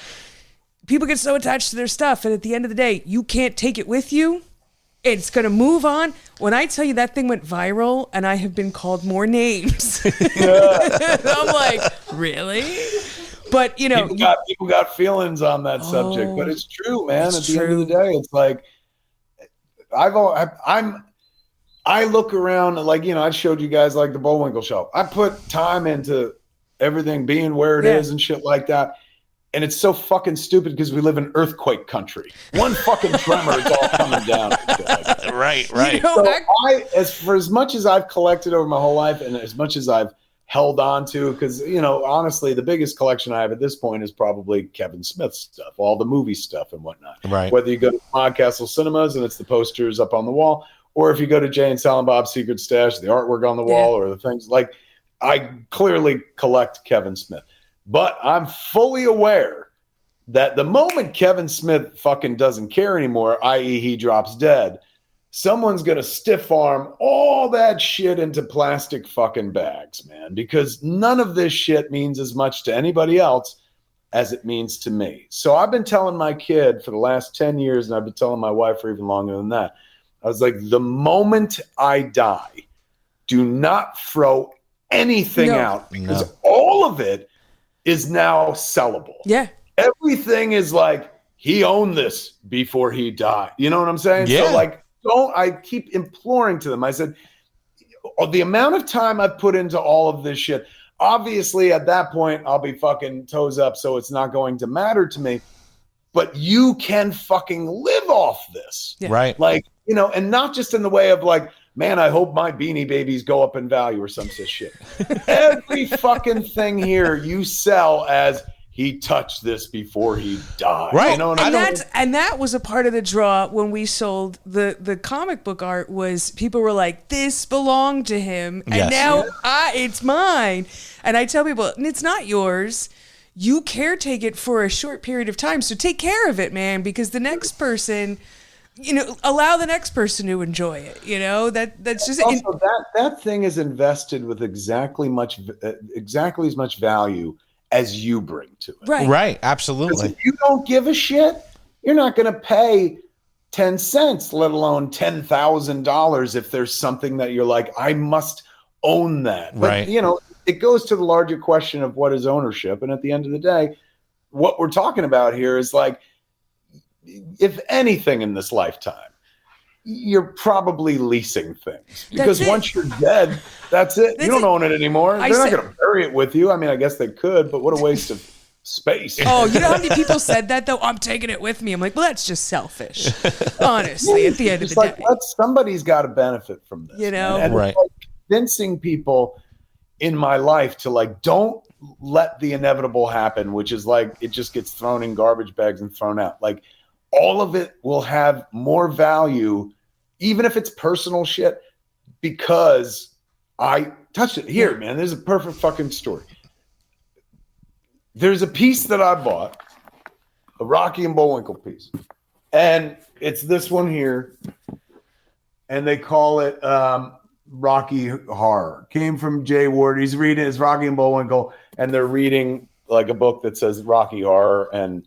S3: people get so attached to their stuff, and at the end of the day, you can't take it with you. It's going to move on. When I tell you that thing went viral, and I have been called more names, I'm like, really? But, you know.
S4: People got feelings on that subject, but it's true, man. At the end of the day, it's like, I look around, like, you know, I showed you guys like the Bullwinkle show. I put time into everything being where it is and shit like that. And it's so fucking stupid because we live in earthquake country. One fucking tremor is all coming down.
S2: Right.
S3: You know,
S4: So as much as I've collected over my whole life, and as much as I've held on to, because, you know, honestly, the biggest collection I have at this point is probably Kevin Smith's stuff, all the movie stuff and whatnot.
S2: Right.
S4: Whether you go to Smodcastle Cinemas and it's the posters up on the wall, or if you go to Jay and Silent Bob's Secret Stash, the artwork on the wall, or the things like, I clearly collect Kevin Smith. But I'm fully aware that the moment Kevin Smith fucking doesn't care anymore, i.e. he drops dead, someone's going to stiff arm all that shit into plastic fucking bags, man, because none of this shit means as much to anybody else as it means to me. So I've been telling my kid for the last 10 years, and I've been telling my wife for even longer than that. I was like, the moment I die, do not throw anything
S3: No.
S4: out because all of it is now sellable.
S3: Yeah.
S4: Everything is like, he owned this before he died. You know what I'm saying?
S2: Yeah.
S4: So like, I keep imploring to them. I said, the amount of time I've put into all of this shit, obviously at that point I'll be fucking toes up, so it's not going to matter to me. But you can fucking live off this.
S3: Yeah.
S2: Right.
S4: Like, you know, and not just in the way of like, man, I hope my Beanie Babies go up in value or some shit. Every fucking thing here you sell as he touched this before he died.
S2: Right.
S4: You know what
S3: And that was a part of the draw when we sold the comic book art was people were like, this belonged to him. And
S2: Yes.
S3: now it's mine. And I tell people, it's not yours. You caretake it for a short period of time. So take care of it, man, because the next person, you know, allow the next person to enjoy it. You know, that's just
S4: also that thing is invested with exactly as much value as you bring to it.
S3: right.
S2: Right. Absolutely.
S4: If you don't give a shit, you're not going to pay 10 cents, let alone $10,000 if there's something that you're like, I must own that. But,
S2: Right.
S4: you know, it goes to the larger question of what is ownership. And at the end of the day, what we're talking about here is like, if anything in this lifetime, you're probably leasing things because once you're dead, that's it. You don't own it anymore. They're not going to bury it with you. I mean, I guess they could, but what a waste of space.
S3: Oh, you know how many people said that though? I'm taking it with me. I'm like, well, that's just selfish. Honestly, at the end of the day.
S4: Somebody's got to benefit from this.
S3: You know?
S4: And
S2: Right.
S4: it's like convincing people in my life to like, don't let the inevitable happen, which is like, it just gets thrown in garbage bags and thrown out. Like all of it will have more value, even if it's personal shit, because I touched it. Here, man, there's a perfect fucking story. There's a piece that I bought, a Rocky and Bullwinkle piece. And it's this one here. And they call it Rocky Horror. Came from Jay Ward. He's reading his Rocky and Bullwinkle, and they're reading like a book that says Rocky Horror and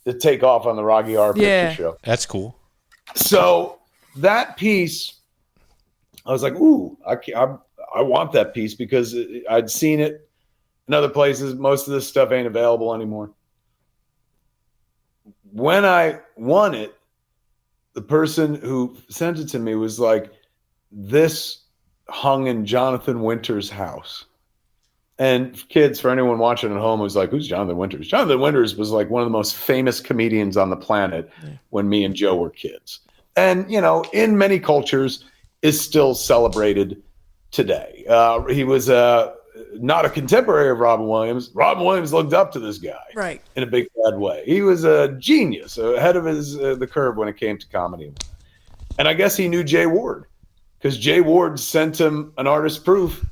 S4: the takeoff on the Rocky Horror Picture Show.
S2: That's cool.
S4: So that piece, I was like, ooh, I want that piece because I'd seen it in other places. Most of this stuff ain't available anymore. When I won it, the person who sent it to me was like, this hung in Jonathan Winters' house. And kids, for anyone watching at home, was like, who's Jonathan Winters? Jonathan Winters was like one of the most famous comedians on the planet when me and Joe were kids. And, you know, in many cultures is still celebrated today. He was not a contemporary of Robin Williams. Robin Williams looked up to this guy
S3: Right.
S4: in a big bad way. He was a genius, ahead of the curve when it came to comedy. And I guess he knew Jay Ward because Jay Ward sent him an artist proof.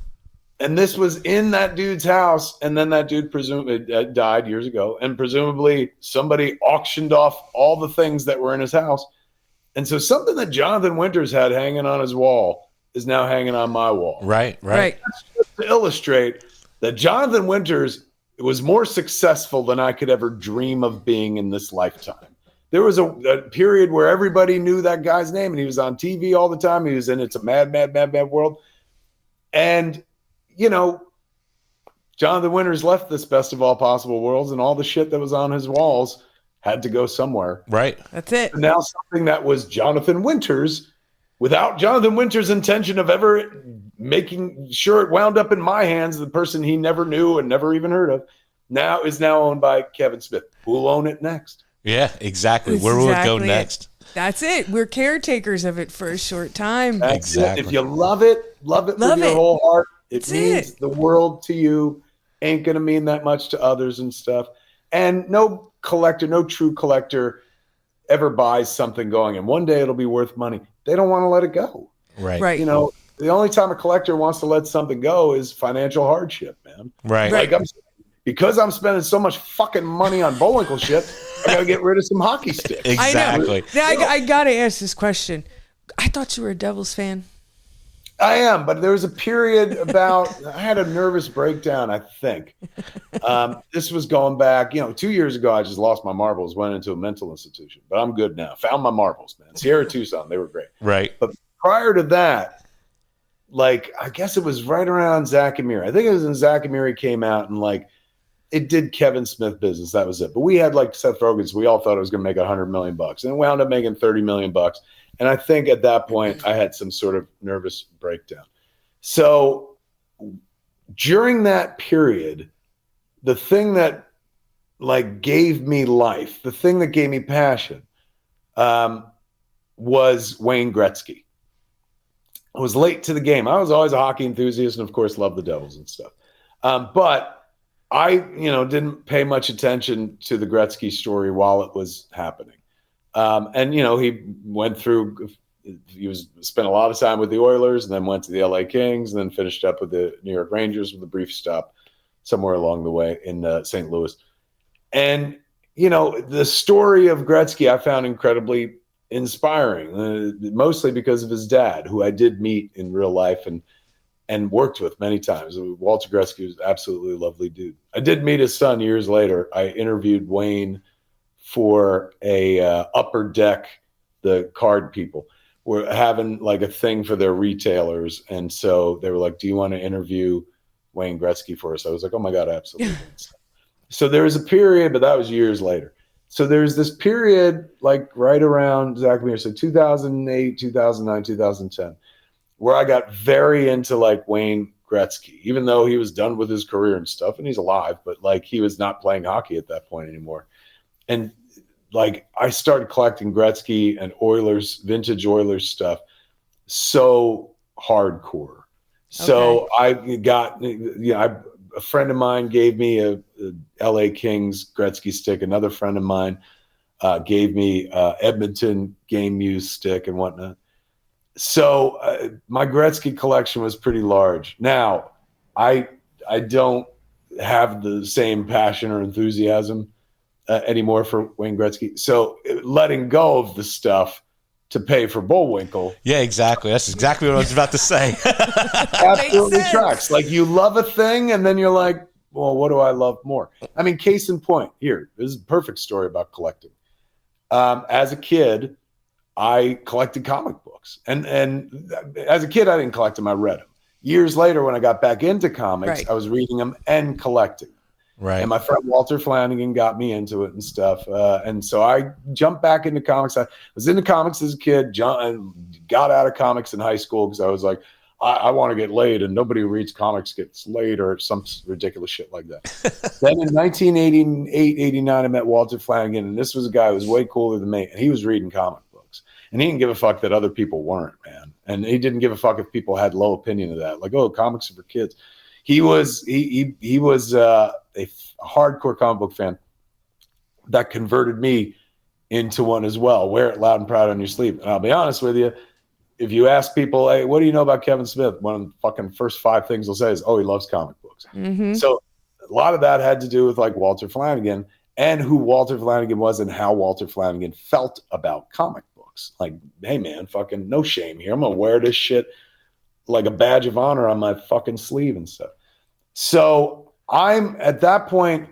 S4: And this was in that dude's house. And then that dude presumably died years ago. And presumably somebody auctioned off all the things that were in his house. And so something that Jonathan Winters had hanging on his wall is now hanging on my wall.
S2: Right.
S4: That's just to illustrate that Jonathan Winters was more successful than I could ever dream of being in this lifetime. There was a period where everybody knew that guy's name and he was on TV all the time. He was in It's a Mad, Mad, Mad, Mad World. And, you know, Jonathan Winters left this best of all possible worlds, and all the shit that was on his walls had to go somewhere.
S2: Right.
S3: That's it.
S4: And now something that was Jonathan Winters, without Jonathan Winters' intention of ever making sure it wound up in my hands, the person he never knew and never even heard of, now is owned by Kevin Smith. Who'll own it next?
S2: Yeah, exactly.
S3: That's
S2: Where will it go
S3: exactly
S2: next?
S3: That's it. We're caretakers of it for a short time.
S4: That's
S2: Exactly.
S4: it. If you love it
S3: Love
S4: with your
S3: it.
S4: whole heart. It
S3: That's
S4: means
S3: it.
S4: the world to you. Ain't going to mean that much to others and stuff. And no true collector ever buys something going, and one day it'll be worth money. They don't want to let it go.
S2: Right.
S3: Right.
S4: You know, the only time a collector wants to let something go is financial hardship, man.
S2: Right.
S3: Right.
S4: Like because I'm spending so much fucking money on Bullwinkle shit, I got to get rid of some hockey sticks.
S2: Exactly.
S3: I know. Now, I got to ask this question. I thought you were a Devils fan.
S4: I am, but there was a period I had a nervous breakdown, I think. This was going back, 2 years ago, I just lost my marbles, went into a mental institution, but I'm good now. Found my marbles, man. Sierra Tucson, they were great.
S2: Right.
S4: But prior to that, like, I guess it was right around Zack and Miri. I think it was when Zack and Miri came out, and like it did Kevin Smith business. That was it. But we had like Seth Rogen's. We all thought it was going to make $100 million, and it wound up making $30 million. And I think at that point I had some sort of nervous breakdown. So during that period, the thing that like gave me life, the thing that gave me passion, was Wayne Gretzky. I was late to the game. I was always a hockey enthusiast, and of course, loved the Devils and stuff. But I, didn't pay much attention to the Gretzky story while it was happening. And he went through. He spent a lot of time with the Oilers, and then went to the LA Kings, and then finished up with the New York Rangers with a brief stop somewhere along the way in St. Louis. And the story of Gretzky I found incredibly inspiring, mostly because of his dad, who I did meet in real life and worked with many times. Walter Gretzky was absolutely a lovely dude. I did meet his son years later. I interviewed Wayne for a Upper Deck, the card people were having like a thing for their retailers. And so they were like, do you want to interview Wayne Gretzky for us? I was like, oh my God, absolutely. So there was a period, but that was years later. So there's this period like right around Zack Miri, so 2008, 2009, 2010, where I got very into like Wayne Gretzky, even though he was done with his career and stuff, and he's alive, but like he was not playing hockey at that point anymore. And like I started collecting Gretzky and Oilers, vintage Oilers stuff so hardcore. So I got, a friend of mine gave me a LA Kings Gretzky stick. Another friend of mine gave me Edmonton game used stick and whatnot. So my Gretzky collection was pretty large. Now, I don't have the same passion or enthusiasm anymore for Wayne Gretzky. So letting go of the stuff to pay for Bullwinkle.
S2: Yeah, exactly. That's exactly what I was about to say.
S4: Absolutely tracks. Like you love a thing and then you're like, well, what do I love more? I mean, case in point, here, this is a perfect story about collecting. As a kid, I collected comic books. And as a kid, I didn't collect them. I read them. Years later, when I got back into comics, I was reading them and collecting. Right. And my friend Walter Flanagan got me into it and stuff. And so I jumped back into comics. I was into comics as a kid, got out of comics in high school because I was like, I want to get laid, and nobody who reads comics gets laid or some ridiculous shit like that. Then in 1988, 89, I met Walter Flanagan, and this was a guy who was way cooler than me, and he was reading comic books. And he didn't give a fuck that other people weren't, man. And he didn't give a fuck if people had low opinion of that. Like, oh, comics are for kids. He was a hardcore comic book fan that converted me into one as well. Wear it loud and proud on your sleeve. And I'll be honest with you, if you ask people, hey, what do you know about Kevin Smith? One of the fucking first 5 things they'll say is, oh, he loves comic books. Mm-hmm. So a lot of that had to do with like Walter Flanagan and who Walter Flanagan was and how Walter Flanagan felt about comic books. Like, hey man, fucking no shame here. I'm going to wear this shit like a badge of honor on my fucking sleeve and stuff. So I'm at that point,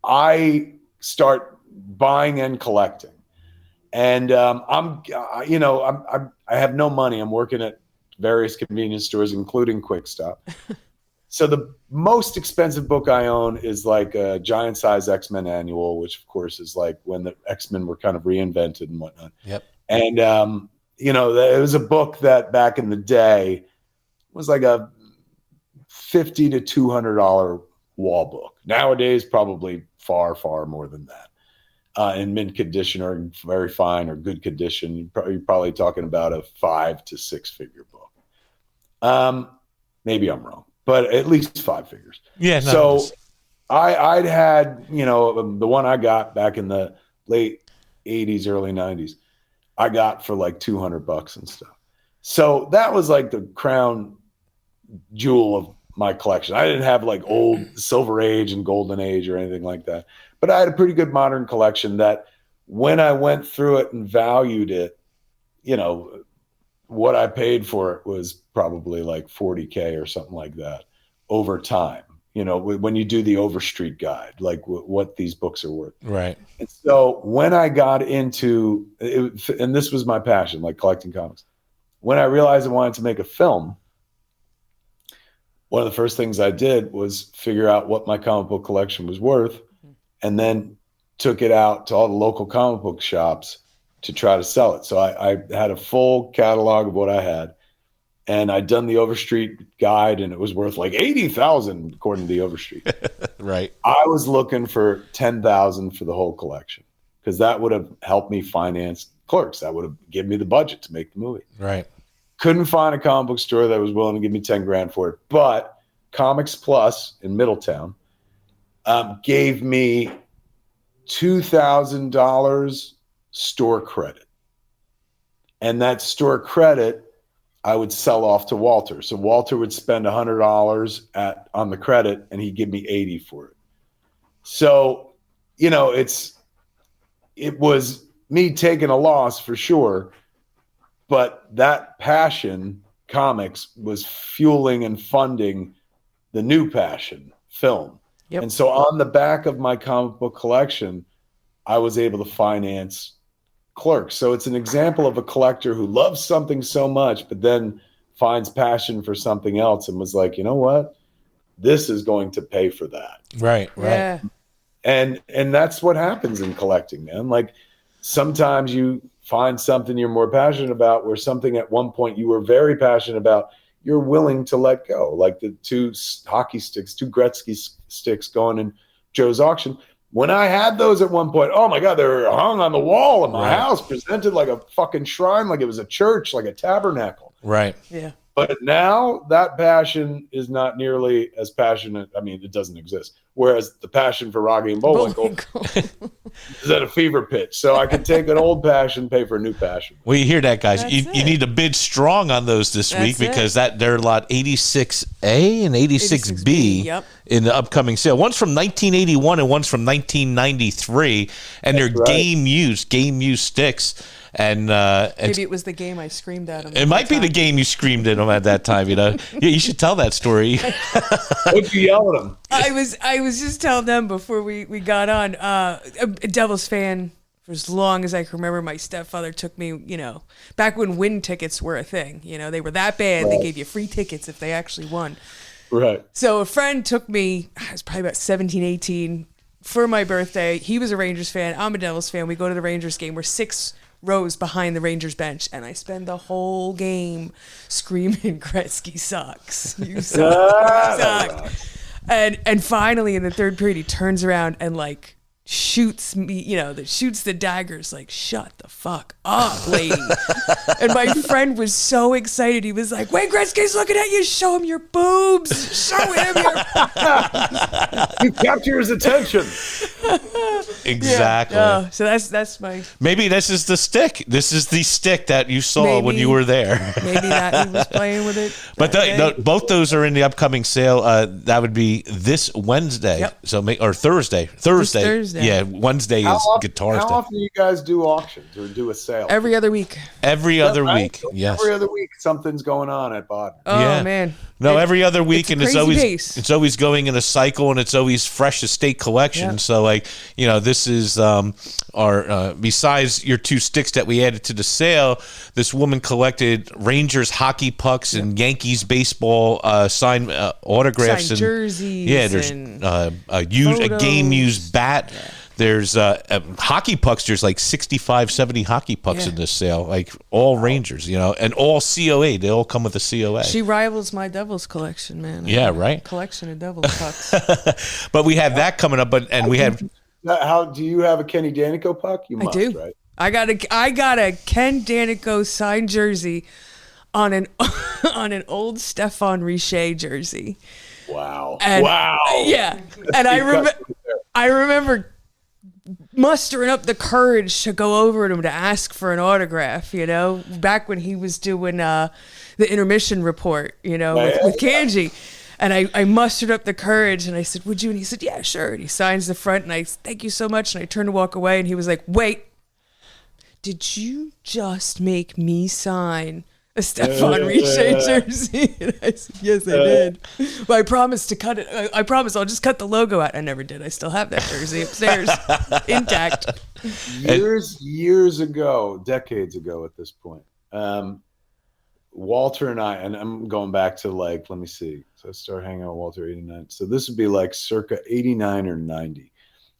S4: I start buying and collecting, and I have no money. I'm working at various convenience stores, including Quick Stop. So the most expensive book I own is like a giant size X-Men annual, which of course is like when the X-Men were kind of reinvented and whatnot. Yep. And it was a book that back in the day was like a $50 to $200 wall book. Nowadays, probably far, far more than that. In mint condition or very fine or good condition, you're probably talking about a 5 to 6 figure book. Maybe I'm wrong, but at least 5 figures. Yeah. No, so I'd had, the one I got back in the late 80s, early 90s, I got for like $200 and stuff. So that was like the crown jewel of my collection. I didn't have like old Silver Age and Golden Age or anything like that, but I had a pretty good modern collection that when I went through it and valued it, what I paid for it was probably like $40K or something like that over time. When you do the Overstreet guide, like what these books are worth. Right. And so when I got into it, and this was my passion, like collecting comics, when I realized I wanted to make a film, one of the first things I did was figure out what my comic book collection was worth, and then took it out to all the local comic book shops to try to sell it. So I had a full catalog of what I had, and I'd done the Overstreet guide, and it was worth like $80,000 according to the Overstreet.
S2: Right.
S4: I was looking for $10,000 for the whole collection because that would have helped me finance Clerks. That would have given me the budget to make the movie.
S2: Right.
S4: Couldn't find a comic book store that was willing to give me 10 grand for it, but Comics Plus in Middletown gave me $2,000 store credit, and that store credit I would sell off to Walter. So Walter would spend $100 on the credit, and he'd give me 80 for it. So, you know, it was me taking a loss for sure, but that passion, comics, was fueling and funding the new passion, film.
S3: Yep.
S4: And so on the back of my comic book collection, I was able to finance Clerks. So it's an example of a collector who loves something so much, but then finds passion for something else and was like, you know what? This is going to pay for that.
S2: Right.
S3: Yeah.
S4: And that's what happens in collecting, man. Like sometimes you find something you're more passionate about, where something at one point you were very passionate about, you're willing to let go. Like the two hockey sticks, two Gretzky sticks going in Joe's auction. When I had those at one point, oh my God, they were hung on the wall in my house, presented like a fucking shrine, like it was a church, like a tabernacle.
S2: Right.
S3: Yeah.
S4: But now that passion is not nearly as passionate. I mean, it doesn't exist. Whereas the passion for Rocky and Bullwinkle is at a fever pitch. So I can take an old passion, pay for a new passion.
S2: Well, you hear that, guys.
S3: That's
S2: You
S3: it.
S2: need to bid strong on those this week because they're lot 86A and 86B
S3: Yep.
S2: in the upcoming sale. One's from 1981 and one's from 1993, and they're
S4: right.
S2: game used sticks. And
S3: Maybe it was the game I screamed at him.
S2: it might be the game you screamed at him at that time. You know, yeah, you should tell that story.
S4: What'd you yell at him?
S3: I was just telling them before we got on. A Devils fan for as long as I can remember. My stepfather took me, you know, back when win tickets were a thing. You know, they were that bad. They gave you free tickets if they actually won.
S4: Right.
S3: So a friend took me, I was probably about 17, 18, for my birthday. He was a Rangers fan. I'm a Devils fan. We go to the Rangers game. We're 6 rows behind the Rangers bench, and I spend the whole game screaming, Gretzky sucks. You suck. You suck. And finally in the third period, he turns around and like shoots me, you know, that shoots the daggers, like, shut the fuck up, lady. And my friend was so excited. He was like, Wayne Gretzky's looking at you. Show him your boobs. Show him your
S4: You capture his attention.
S2: Exactly.
S3: Yeah. So that's my.
S2: Maybe this is the stick. This is the stick that you saw when you were there.
S3: Maybe that he was playing with it.
S2: But both those are in the upcoming sale. That would be this Wednesday.
S3: Yep.
S2: So or Thursday.
S3: Thursday.
S2: Yeah, Wednesday is Guitar
S4: How
S2: Day.
S4: often do you guys do auctions or do a sale?
S3: Every other week.
S2: Every other
S4: Right?
S2: week. Yes.
S4: Every other week, something's going on at Bodnar.
S3: Oh
S2: Yeah.
S3: man.
S2: No, every other week,
S3: It's a
S2: and it's
S3: crazy
S2: always
S3: pace.
S2: it's always going in a cycle, and it's always fresh estate collection.
S3: Yeah.
S2: So, like, you know, this is our besides your 2 sticks that we added to the sale. This woman collected Rangers hockey pucks and Yankees baseball signed autographs
S3: Signed
S2: and
S3: jerseys.
S2: yeah. There's
S3: and
S2: a game
S3: photos.
S2: used bat.
S3: Yeah.
S2: There's hockey pucks. There's like 65, 70 hockey pucks
S3: Yeah.
S2: in this sale, like all Rangers, you know, and all COA. They all come with a COA.
S3: She rivals my Devils collection, man. I
S2: Yeah,
S3: have a
S2: right.
S3: Collection of Devils pucks.
S2: But we have that coming up, we have
S4: How do you have a Kenny Danico puck? You must,
S3: do.
S4: right?
S3: I got a Ken Danico signed jersey on an on an old Stefan Richer jersey.
S4: Wow.
S3: And,
S4: wow.
S3: Yeah, and I remember mustering up the courage to go over to him to ask for an autograph, you know, back when he was doing the intermission report, you know, with Kanji. And I mustered up the courage and I said, would you? And he said, yeah, sure. And he signs the front and I said, thank you so much. And I turned to walk away and he was like, wait, did you just make me sign a Stefan Richer jersey? And I said, yes, I did. But I promised to cut it. I promised I'll just cut the logo out. I never did. I still have that jersey upstairs intact.
S4: Years ago, decades ago at this point, Walter and I'm going back to like, let me see. So I started hanging out with Walter 89. So this would be like circa 89 or 90.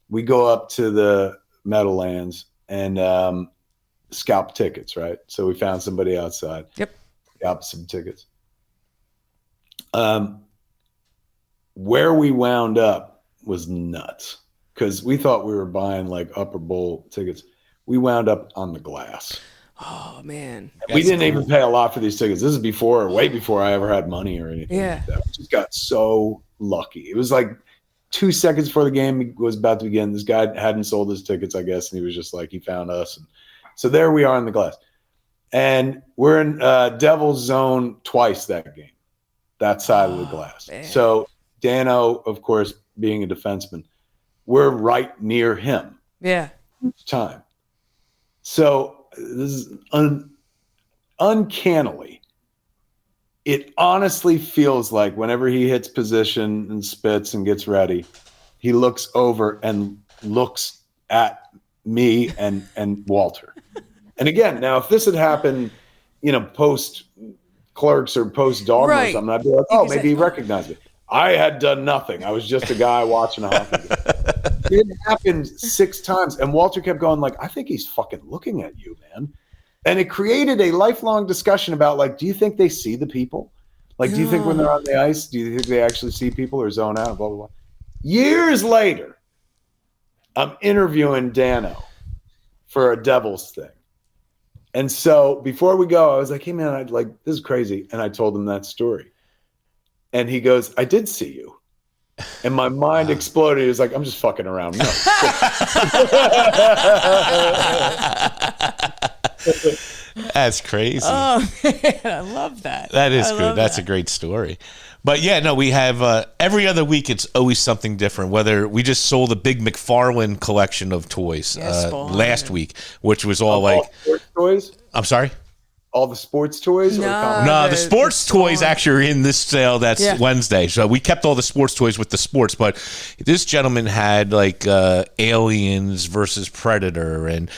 S4: We go up to the Meadowlands and scalp tickets, right? So we found somebody outside.
S3: Yep.
S4: Scalp some tickets. Where we wound up was nuts because we thought we were buying like upper bowl tickets. We wound up on the glass.
S3: Oh man.
S4: We didn't even pay a lot for these tickets. This is way before I ever had money or anything.
S3: Yeah.
S4: Like that. We just got so lucky. It was like 2 seconds before the game was about to begin. This guy hadn't sold his tickets, I guess, and he was just like, he found us. And so there we are in the glass. And we're in Devil's Zone twice that game, that side of the glass.
S3: Man.
S4: So Dano, of course, being a defenseman, we're right near him
S3: Yeah.
S4: each time. So this is uncannily. It honestly feels like whenever he hits position and spits and gets ready, he looks over and looks at me and Walter. And again, now if this had happened, post Clerks or post Dogma or something, I'd be like, oh, maybe he recognized me. I had done nothing. I was just a guy watching a hockey game. It happened 6 times, and Walter kept going like, I think he's fucking looking at you, man. And it created a lifelong discussion about like, do you think they see the people? Like, do you think when they're on the ice, do you think they actually see people or zone out? Blah, blah, blah. Years later, I'm interviewing Dano for a Devils thing. And so before we go, I was like, hey, man, this is crazy. And I told him that story. And he goes, I did see you. And my mind exploded. He was like, I'm just fucking around. No.
S2: That's crazy.
S3: Oh man, I love that.
S2: That is good. That's a great story. But yeah, no, we have every other week. It's always something different. Whether we just sold a big McFarlane collection of toys last week, which was all like
S4: sports toys.
S2: I'm sorry.
S4: All the sports toys?
S2: No, the sports toys actually are in this sale. That's Wednesday. So we kept all the sports toys with the sports. But this gentleman had like Aliens versus Predator and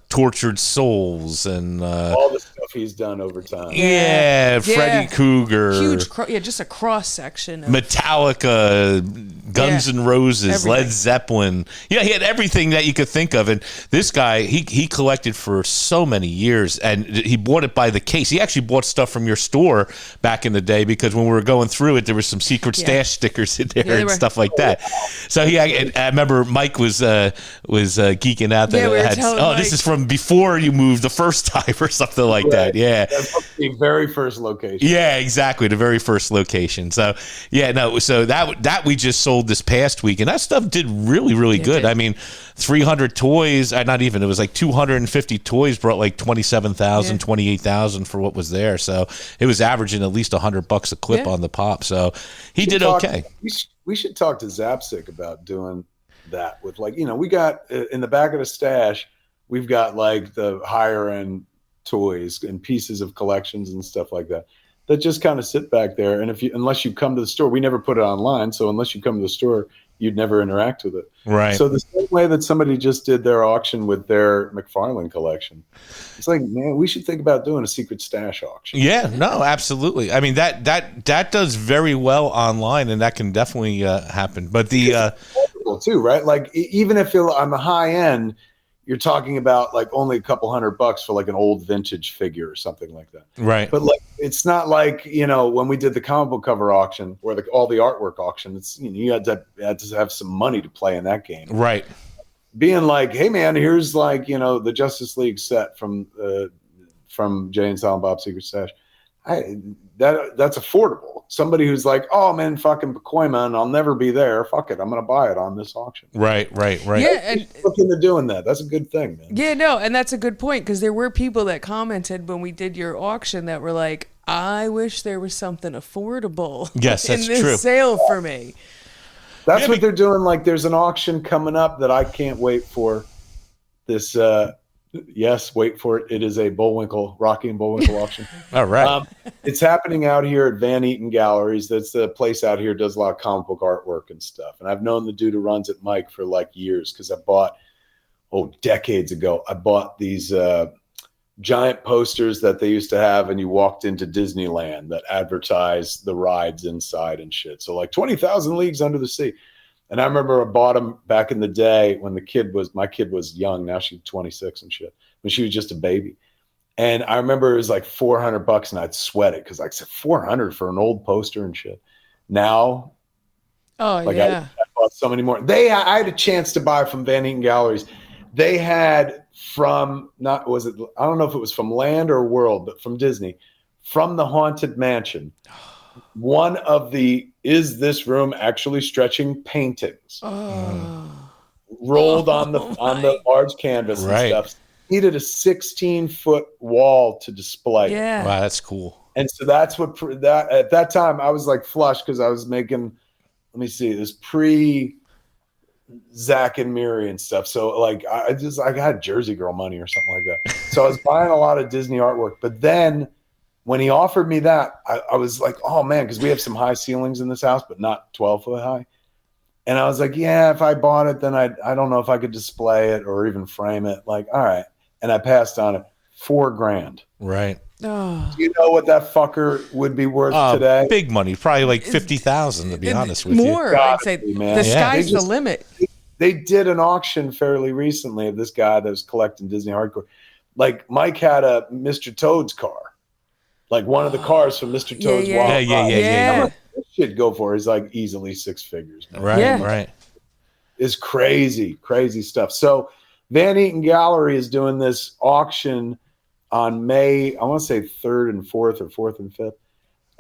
S2: Tortured Souls and
S4: all the stuff he's done over time.
S2: Yeah, Freddy Krueger.
S3: Huge, just a cross section. Of
S2: Metallica, Guns N' Roses, everything. Led Zeppelin. Yeah, he had everything that you could think of. And this guy, he collected for so many years, and he bought it by the case. He actually bought stuff from your store back in the day because when we were going through it, there was some secret stash stickers in there and stuff like that. So I remember Mike was geeking out that it had, this is from before you moved the first time or something like that. Yeah,
S4: that's the very first location.
S2: Yeah, exactly, the very first location. So that we just sold this past week, and that stuff did really, really good. I mean, 300 toys, not even, it was like 250 toys brought like 27,000, 28,000 for what was there. So it was averaging at least $100 a clip on the pop. So he did okay.
S4: We should talk to Zapsic about doing that with we got in the back of the stash, we've got like the higher end toys and pieces of collections and stuff like that just kind of sit back there. And unless you come to the store, we never put it online. So unless you come to the store, you'd never interact with it.
S2: Right.
S4: So the same way that somebody just did their auction with their McFarlane collection, it's like, man, we should think about doing a secret stash auction.
S2: Yeah, no, absolutely. I mean, that does very well online, and that can definitely happen. But the
S4: too, right? Like even if you're on the high end, you're talking about like only a couple $100 for like an old vintage figure or something like that.
S2: Right.
S4: But like, it's not like, when we did the comic book cover auction or all the artwork auction, it's, you had to have some money to play in that game. Right. Being like, hey man, here's like, the Justice League set from Jay and Silent Bob's Secret Stash. That's affordable. Somebody who's like, oh man, fucking Pacoima, and I'll never be there. Fuck it, I'm gonna buy it on this auction.
S2: Right.
S3: Yeah, and
S4: look into doing that. That's a good thing, man.
S3: Yeah, no, and that's a good point because there were people that commented when we did your auction that were like, I wish there was something affordable.
S2: Yes, that's
S3: in this
S2: true.
S3: Sale for me.
S4: That's what they're doing. Like, there's an auction coming up that I can't wait for. This. Yes, wait for it. It is a Rocky and Bullwinkle auction.
S2: All right.
S4: It's happening out here at Van Eaton Galleries. That's the place out here does a lot of comic book artwork and stuff. And I've known the dude who runs it, Mike, for like years because I bought, decades ago, I bought these giant posters that they used to have, and you walked into Disneyland that advertised the rides inside and shit. So like 20,000 Leagues Under the Sea. And I remember I bought them back in the day when my kid was young. Now she's 26 and shit. When she was just a baby. And I remember it was like $400 and I'd sweat it because I said 400 for an old poster and shit. Now,
S3: Oh,
S4: like
S3: yeah.
S4: I bought so many more. I had a chance to buy from Van Eaton Galleries. They had I don't know if it was from Land or World, but from Disney, from the Haunted Mansion, one of the Is This Room Actually Stretching paintings rolled on the large canvas and stuff. Needed a 16-foot wall to display.
S3: Yeah.
S2: Wow, that's cool.
S4: And so that's what at that time I was like flush because I was making, let me see, this pre Zach and Miri and stuff. So like I got Jersey Girl money or something like that. So I was buying a lot of Disney artwork. But then when he offered me that, I was like, oh man, because we have some high ceilings in this house, but not 12 foot high. And I was like, yeah, if I bought it, then I don't know if I could display it or even frame it. Like, all right. And I passed on it. $4,000.
S2: Right.
S3: Oh.
S4: Do you know what that fucker would be worth today?
S2: Big money, probably like 50,000 to be honest with
S3: More,
S2: you.
S3: I'd say.
S4: Man.
S3: The sky's
S4: They
S3: the limit.
S4: They did an auction fairly recently of this guy that was collecting Disney hardcore. Like Mike had a Mr. Toad's car, like one of the cars from Mr. Toad's Wild Ride. How much this shit go for? Is like easily six figures. Man.
S2: Right,
S3: Yeah.
S2: right.
S4: Is crazy stuff. So Van Eaton Gallery is doing this auction on May, I want to say 3rd and 4th or 4th and 5th.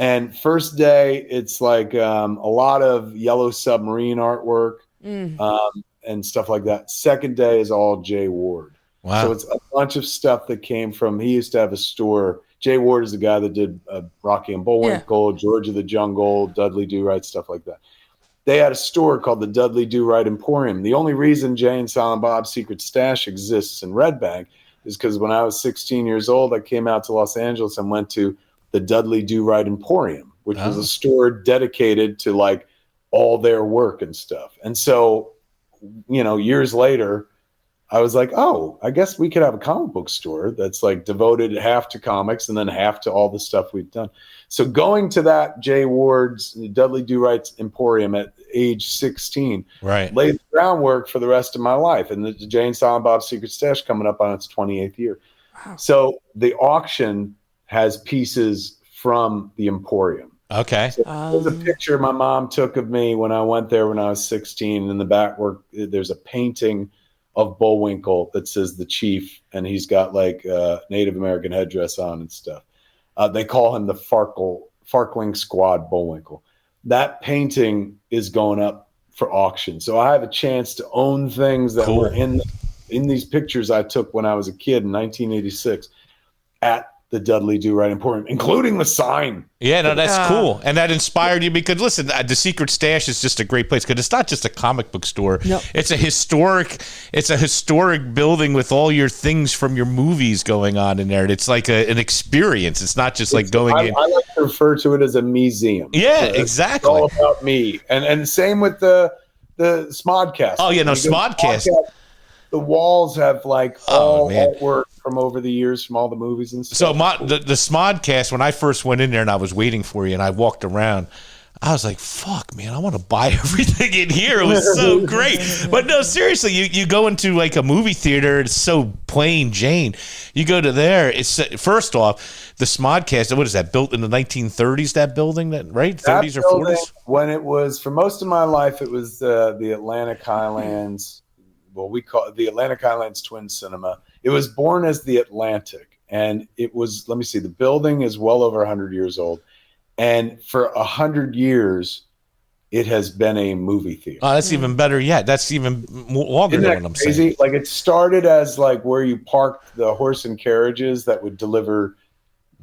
S4: And first day, it's like a lot of Yellow Submarine artwork and stuff like that. Second day is all Jay Ward.
S2: Wow.
S4: So it's a bunch of stuff that came from, he used to have a store. Jay Ward is the guy that did Rocky and Bullwinkle, George of the Jungle, Dudley Do-Right, stuff like that. They had a store called the Dudley Do-Right Emporium. The only reason Jay and Silent Bob's Secret Stash exists in Red Bank is because when I was 16 years old, I came out to Los Angeles and went to the Dudley Do-Right Emporium, which was a store dedicated to like all their work and stuff. And so, you know, years later, I was like, oh, I guess we could have a comic book store that's like devoted half to comics and then half to all the stuff we've done. So going to that Jay Ward's Dudley Do-Right's Emporium at age 16 laid the groundwork for the rest of my life. And the Jay and Silent Bob's Secret Stash coming up on its 28th year. Wow. So the auction has pieces from the Emporium.
S2: Okay.
S4: So there's a picture my mom took of me when I went there when I was 16. In the back work, there's a painting of Bullwinkle that says the chief, and he's got like a Native American headdress on and stuff. They call him the Farkling Squad Bullwinkle. That painting is going up for auction. So I have a chance to own things that were in these pictures I took when I was a kid in 1986 at the Dudley Do-Right Emporium, including the sign.
S2: Yeah, no, that's cool. And that inspired you because, listen, the Secret Stash is just a great place because it's not just a comic book store.
S3: No.
S2: It's a historic building with all your things from your movies going on in there. It's like an experience. It's not just like going in.
S4: I like to refer to it as a museum.
S2: Yeah, exactly.
S4: It's all about me. And same with the Smodcastle.
S2: Oh, yeah, no, Smodcastle.
S4: The walls have like all artwork from over the years from all the movies and stuff.
S2: So the Smodcast, when I first went in there and I was waiting for you and I walked around, I was like, fuck, man, I want to buy everything in here. It was so great. But no, seriously, you go into like a movie theater, it's so plain Jane. You go to there, it's first off, the Smodcast, what is that, built in the 1930s, that building, right? 30s or 40s? When
S4: it was, for most of my life, it was the Atlantic Highlands. Well, we call it the Atlantic Highlands Twin Cinema. It was born as the Atlantic, and it was, let me see, the building is well over 100 years old. And for 100 years, it has been a movie theater.
S2: Oh, that's even better yet. That's even longer than what I'm saying.
S4: Like it started as like where you parked the horse and carriages that would deliver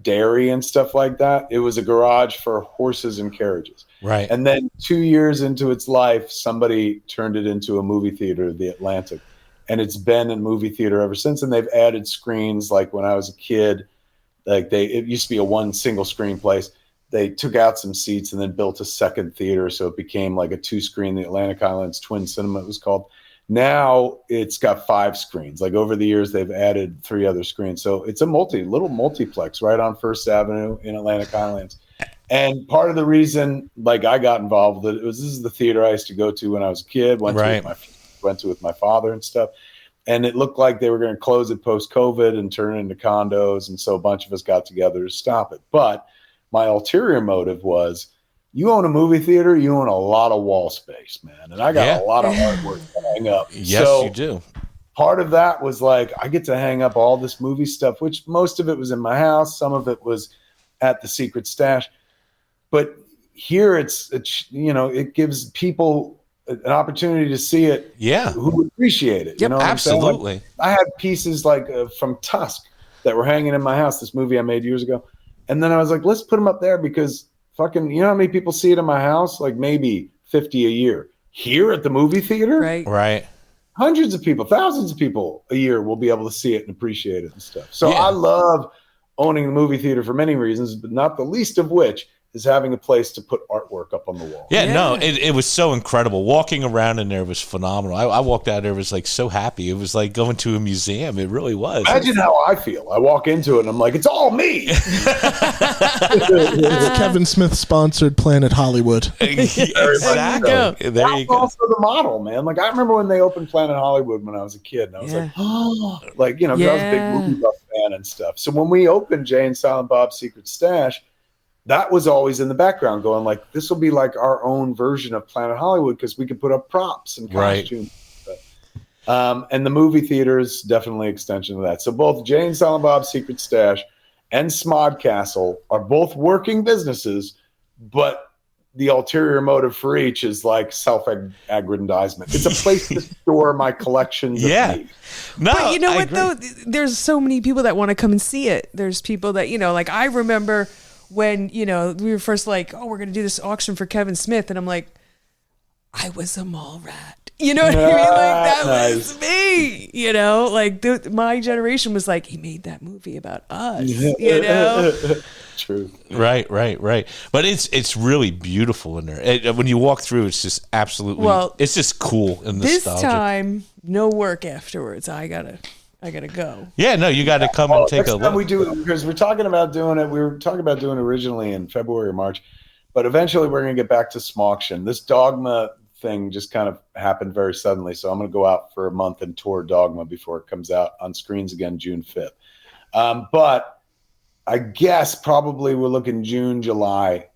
S4: dairy and stuff like that. It was a garage for horses and carriages.
S2: Right.
S4: And then 2 years into its life, somebody turned it into a movie theater, the Atlantic. And it's been a movie theater ever since. And they've added screens. Like when I was a kid, like it used to be a one single screen place. They took out some seats and then built a second theater. So it became like a 2-screen, the Atlantic Highlands Twin Cinema, it was called. Now it's got 5 screens. Like over the years, they've added 3 other screens. So it's a little multiplex right on First Avenue in Atlantic Highlands. And part of the reason, like, I got involved with it was this is the theater I used to go to when I was a kid. Went to with my father and stuff. And it looked like they were going to close it post-COVID and turn it into condos. And so a bunch of us got together to stop it. But my ulterior motive was, you own a movie theater, you own a lot of wall space, man. And I got a lot of artwork to hang up.
S2: Yes,
S4: so
S2: you do.
S4: Part of that was like, I get to hang up all this movie stuff, which most of it was in my house. Some of it was at the secret stash. But here it's it gives people an opportunity to see it who appreciate it.
S2: Yep,
S4: you know
S2: absolutely.
S4: Like, I had pieces like from Tusk that were hanging in my house, this movie I made years ago. And then I was like, let's put them up there because fucking, you know how many people see it in my house? Like maybe 50 a year. Here at the movie theater?
S2: Right.
S4: Hundreds of people, thousands of people a year will be able to see it and appreciate it and stuff. So I love owning the movie theater for many reasons, but not the least of which is having a place to put artwork up on the wall.
S2: Yeah, no, it was so incredible. Walking around in there was phenomenal. I walked out there, was like so happy. It was like going to a museum. It really was.
S4: Imagine how I feel. I walk into it and I'm like, it's all me.
S5: It's Kevin Smith sponsored Planet Hollywood.
S2: Exactly. There you go.
S4: Also the model, man. Like I remember when they opened Planet Hollywood when I was a kid, and I was like, oh, like, you know, 'cause I was a big movie buff fan and stuff. So when we opened Jay and Silent Bob's Secret Stash, that was always in the background going like, this will be like our own version of Planet Hollywood because we could put up props and costumes. Right. And the movie theater is definitely an extension of that. So both Jay and Silent Bob's Secret Stash and Smodcastle are both working businesses, but the ulterior motive for each is like self-aggrandizement. It's a place to store my collections of me.
S3: No, but you know what, though? There's so many people that want to come and see it. There's people that, you know, like I remember when, you know, we were first like, oh, we're going to do this auction for Kevin Smith. And I'm like, I was a mall rat. You know what I mean? Like, that was me, you know? Like, my generation was like, he made that movie about us, you know?
S4: True.
S2: Right. But it's really beautiful in there. When you walk through, it's just absolutely, it's just cool and nostalgic.
S3: This time, no work afterwards. I gotta go.
S2: Yeah, no, you got to come and take a look.
S4: We do, because we're talking about doing it. We were talking about doing it originally in February or March, but eventually we're going to get back to SMarction. This Dogma thing just kind of happened very suddenly, so I'm going to go out for a month and tour Dogma before it comes out on screens again June 5th. But I guess probably we're looking June, July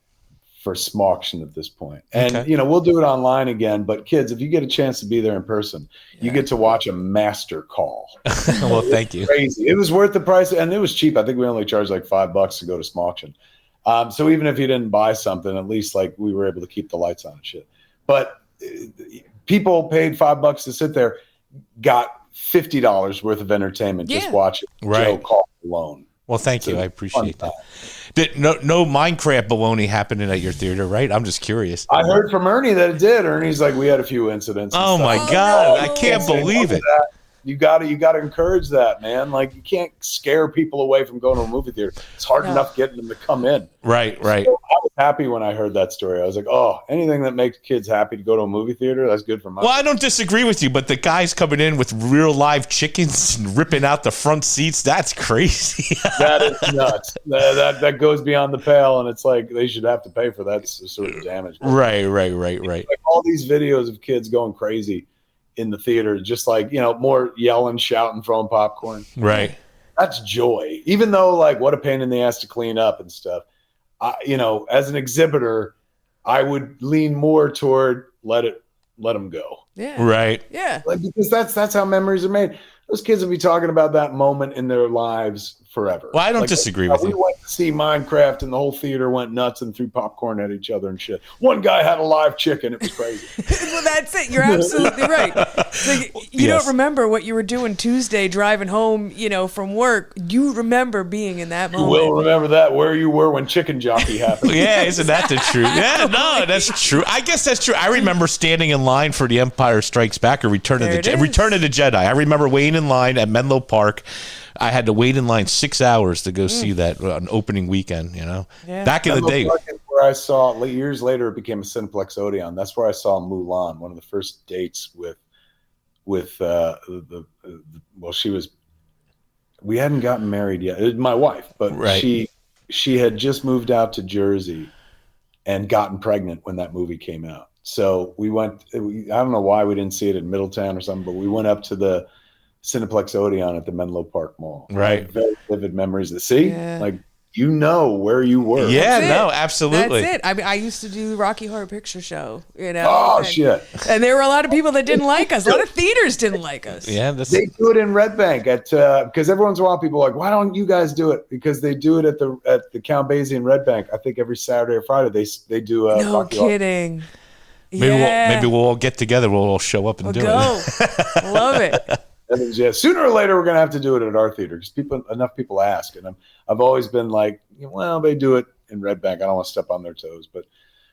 S4: for SMarction at this point. And, you know, we'll do it online again. But kids, if you get a chance to be there in person, you get to watch a master call.
S2: Well, thank you.
S4: Crazy. It was worth the price. And it was cheap. I think we only charged like $5 to go to SMarction. So even if you didn't buy something, at least like we were able to keep the lights on and shit. But people paid $5 to sit there, got $50 worth of entertainment just watching Joe call alone.
S2: Well, thank you. I appreciate that. No Minecraft baloney happening at your theater, right? I'm just curious.
S4: I heard from Ernie that it did. Ernie's like, we had a few incidents.
S2: Oh my God. I can't believe it.
S4: You got to encourage that, man. Like, you can't scare people away from going to a movie theater. It's hard enough getting them to come in.
S2: Right.
S4: So I was happy when I heard that story. I was like, oh, anything that makes kids happy to go to a movie theater, that's good for my.
S2: Well, I don't disagree with you, but the guys coming in with real live chickens and ripping out the front seats, that's crazy.
S4: That is nuts. That goes beyond the pale, and it's like they should have to pay for that sort of damage.
S2: Right.
S4: Like all these videos of kids going crazy in the theater, just like, you know, more yelling, shouting, throwing popcorn.
S2: Right.
S4: That's joy. Even though, like, what a pain in the ass to clean up and stuff. You know, as an exhibitor, I would lean more toward let them go.
S3: Yeah.
S2: Right.
S3: Yeah.
S4: Like, because that's how memories are made. Those kids will be talking about that moment in their lives forever.
S2: Well, I don't disagree with you.
S4: We went to see Minecraft and the whole theater went nuts and threw popcorn at each other and shit. One guy had a live chicken. It was crazy.
S3: Well, that's it. You're absolutely right. Like, you don't remember what you were doing Tuesday driving home, you know, from work. You remember being in that moment.
S4: You will remember that, where you were when Chicken Jockey happened.
S2: Yeah, isn't that the truth? Yeah, no, that's true. I guess that's true. I remember standing in line for The Empire Strikes Back or Return of the Jedi. I remember waiting in line at Menlo Park. I had to wait in line 6 hours to go see that on opening weekend, you know. Yeah. Back in the day.
S4: Where I saw, years later, it became a Cineplex Odeon. That's where I saw Mulan, one of the first dates with with well, we hadn't gotten married yet. It was my wife, but
S2: Right.
S4: she had just moved out to Jersey and gotten pregnant when that movie came out. So we went, I don't know why we didn't see it in Middletown or something, but we went up to the Cineplex Odeon at the Menlo Park Mall.
S2: Right.
S4: I have very vivid memories of see,
S3: Yeah.
S4: like, you know where you were.
S2: Yeah,
S3: That's
S2: no,
S3: it.
S2: absolutely.
S3: That's it. I mean, I used to do Rocky Horror Picture Show, you know.
S4: Oh,
S3: and,
S4: shit.
S3: And there were a lot of people that didn't like us. A lot of theaters didn't like us.
S2: Yeah, that's
S4: They do it in Red Bank at because every once in a while people are like, why don't you guys do it? Because they do it at the Count Basie in Red Bank. I think every Saturday or Friday they do.
S3: No
S4: Rocky Horror.
S3: kidding.
S2: maybe we'll all get together. We'll all show up and do it.
S3: Love it.
S4: And then, yeah, sooner or later we're gonna have to do it at our theater because enough people ask, and I've always been like, well, they do it in Red Bank. I don't want to step on their toes, but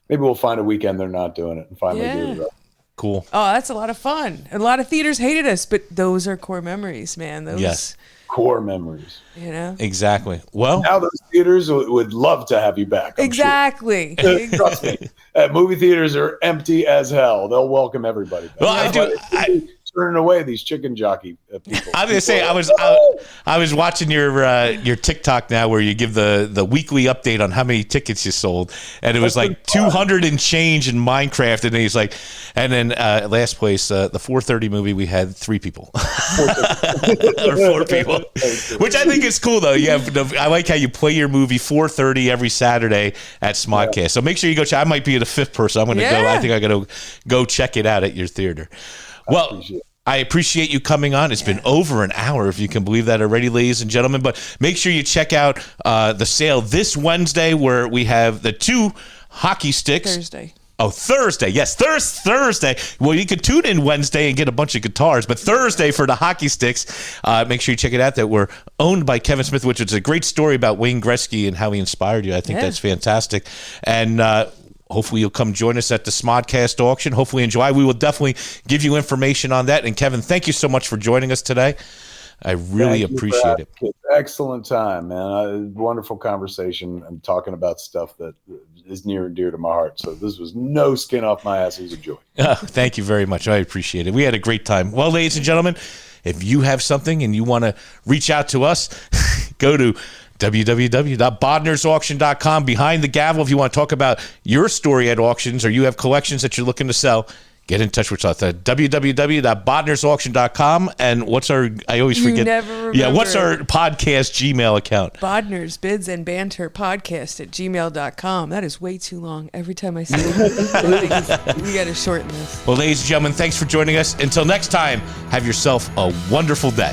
S4: maybe we'll find a weekend they're not doing it and finally do it. Right.
S2: Cool.
S3: Oh, that's a lot of fun. A lot of theaters hated us, but those are core memories, man. Those,
S2: Yes.
S4: Core memories.
S3: you know.
S2: Exactly. Well,
S4: Now those theaters would love to have you back. I'm
S3: Exactly.
S4: sure. Trust me, movie theaters are empty as hell. They'll welcome everybody back.
S2: Well, I
S4: That's why they're turning away these chicken jockey people.
S2: I was gonna say I was watching your TikTok now where you give the weekly update on how many tickets you sold, and it was like 200 and change in Minecraft, and he's like, and then last place the 4:30 movie we had 3 people or 4 people, which I think is cool though. Yeah, I like how you play your movie 4:30 every Saturday at Smodcast.
S4: Yeah.
S2: So make sure you go check. I might be the 5th person. I'm gonna go. I think I gotta go check it out at your theater. Well, I appreciate you coming on. It's been over an hour, if you can believe that already, ladies and gentlemen. But make sure you check out the sale this Wednesday where we have the 2 hockey sticks.
S3: Thursday.
S2: Oh, Thursday. Yes, Thursday. Well, you can tune in Wednesday and get a bunch of guitars, but Thursday for the hockey sticks, make sure you check it out. That were owned by Kevin Smith, which is a great story about Wayne Gretzky and how he inspired you. I think that's fantastic. And hopefully you'll come join us at the Smodcast auction. Hopefully in July. We will definitely give you information on that. And Kevin, thank you so much for joining us today. I really appreciate it.
S4: Excellent time, man. Wonderful conversation and talking about stuff that is near and dear to my heart. So this was no skin off my ass. It was a joy.
S2: Thank you very much. I appreciate it. We had a great time. Well, ladies and gentlemen, if you have something and you want to reach out to us, go to www.bodnarsauction.com. Behind the gavel, if you want to talk about your story at auctions or you have collections that you're looking to sell, get in touch with us at www.bodnarsauction.com. And what's our, I always forget.
S3: Never remember.
S2: Yeah, what's our podcast Gmail account?
S3: Bodnars, Bids and Banter podcast at gmail.com. That is way too long. Every time I say it, we got to shorten this.
S2: Well, ladies and gentlemen, thanks for joining us. Until next time, have yourself a wonderful day.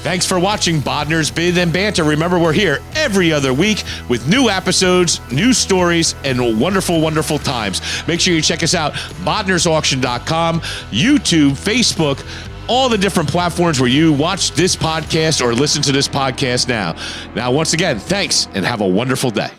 S2: Thanks for watching Bodnar's Bid and Banter. Remember, we're here every other week with new episodes, new stories, and wonderful, wonderful times. Make sure you check us out, bodnarsauction.com, YouTube, Facebook, all the different platforms where you watch this podcast or listen to this podcast now. Now, once again, thanks and have a wonderful day.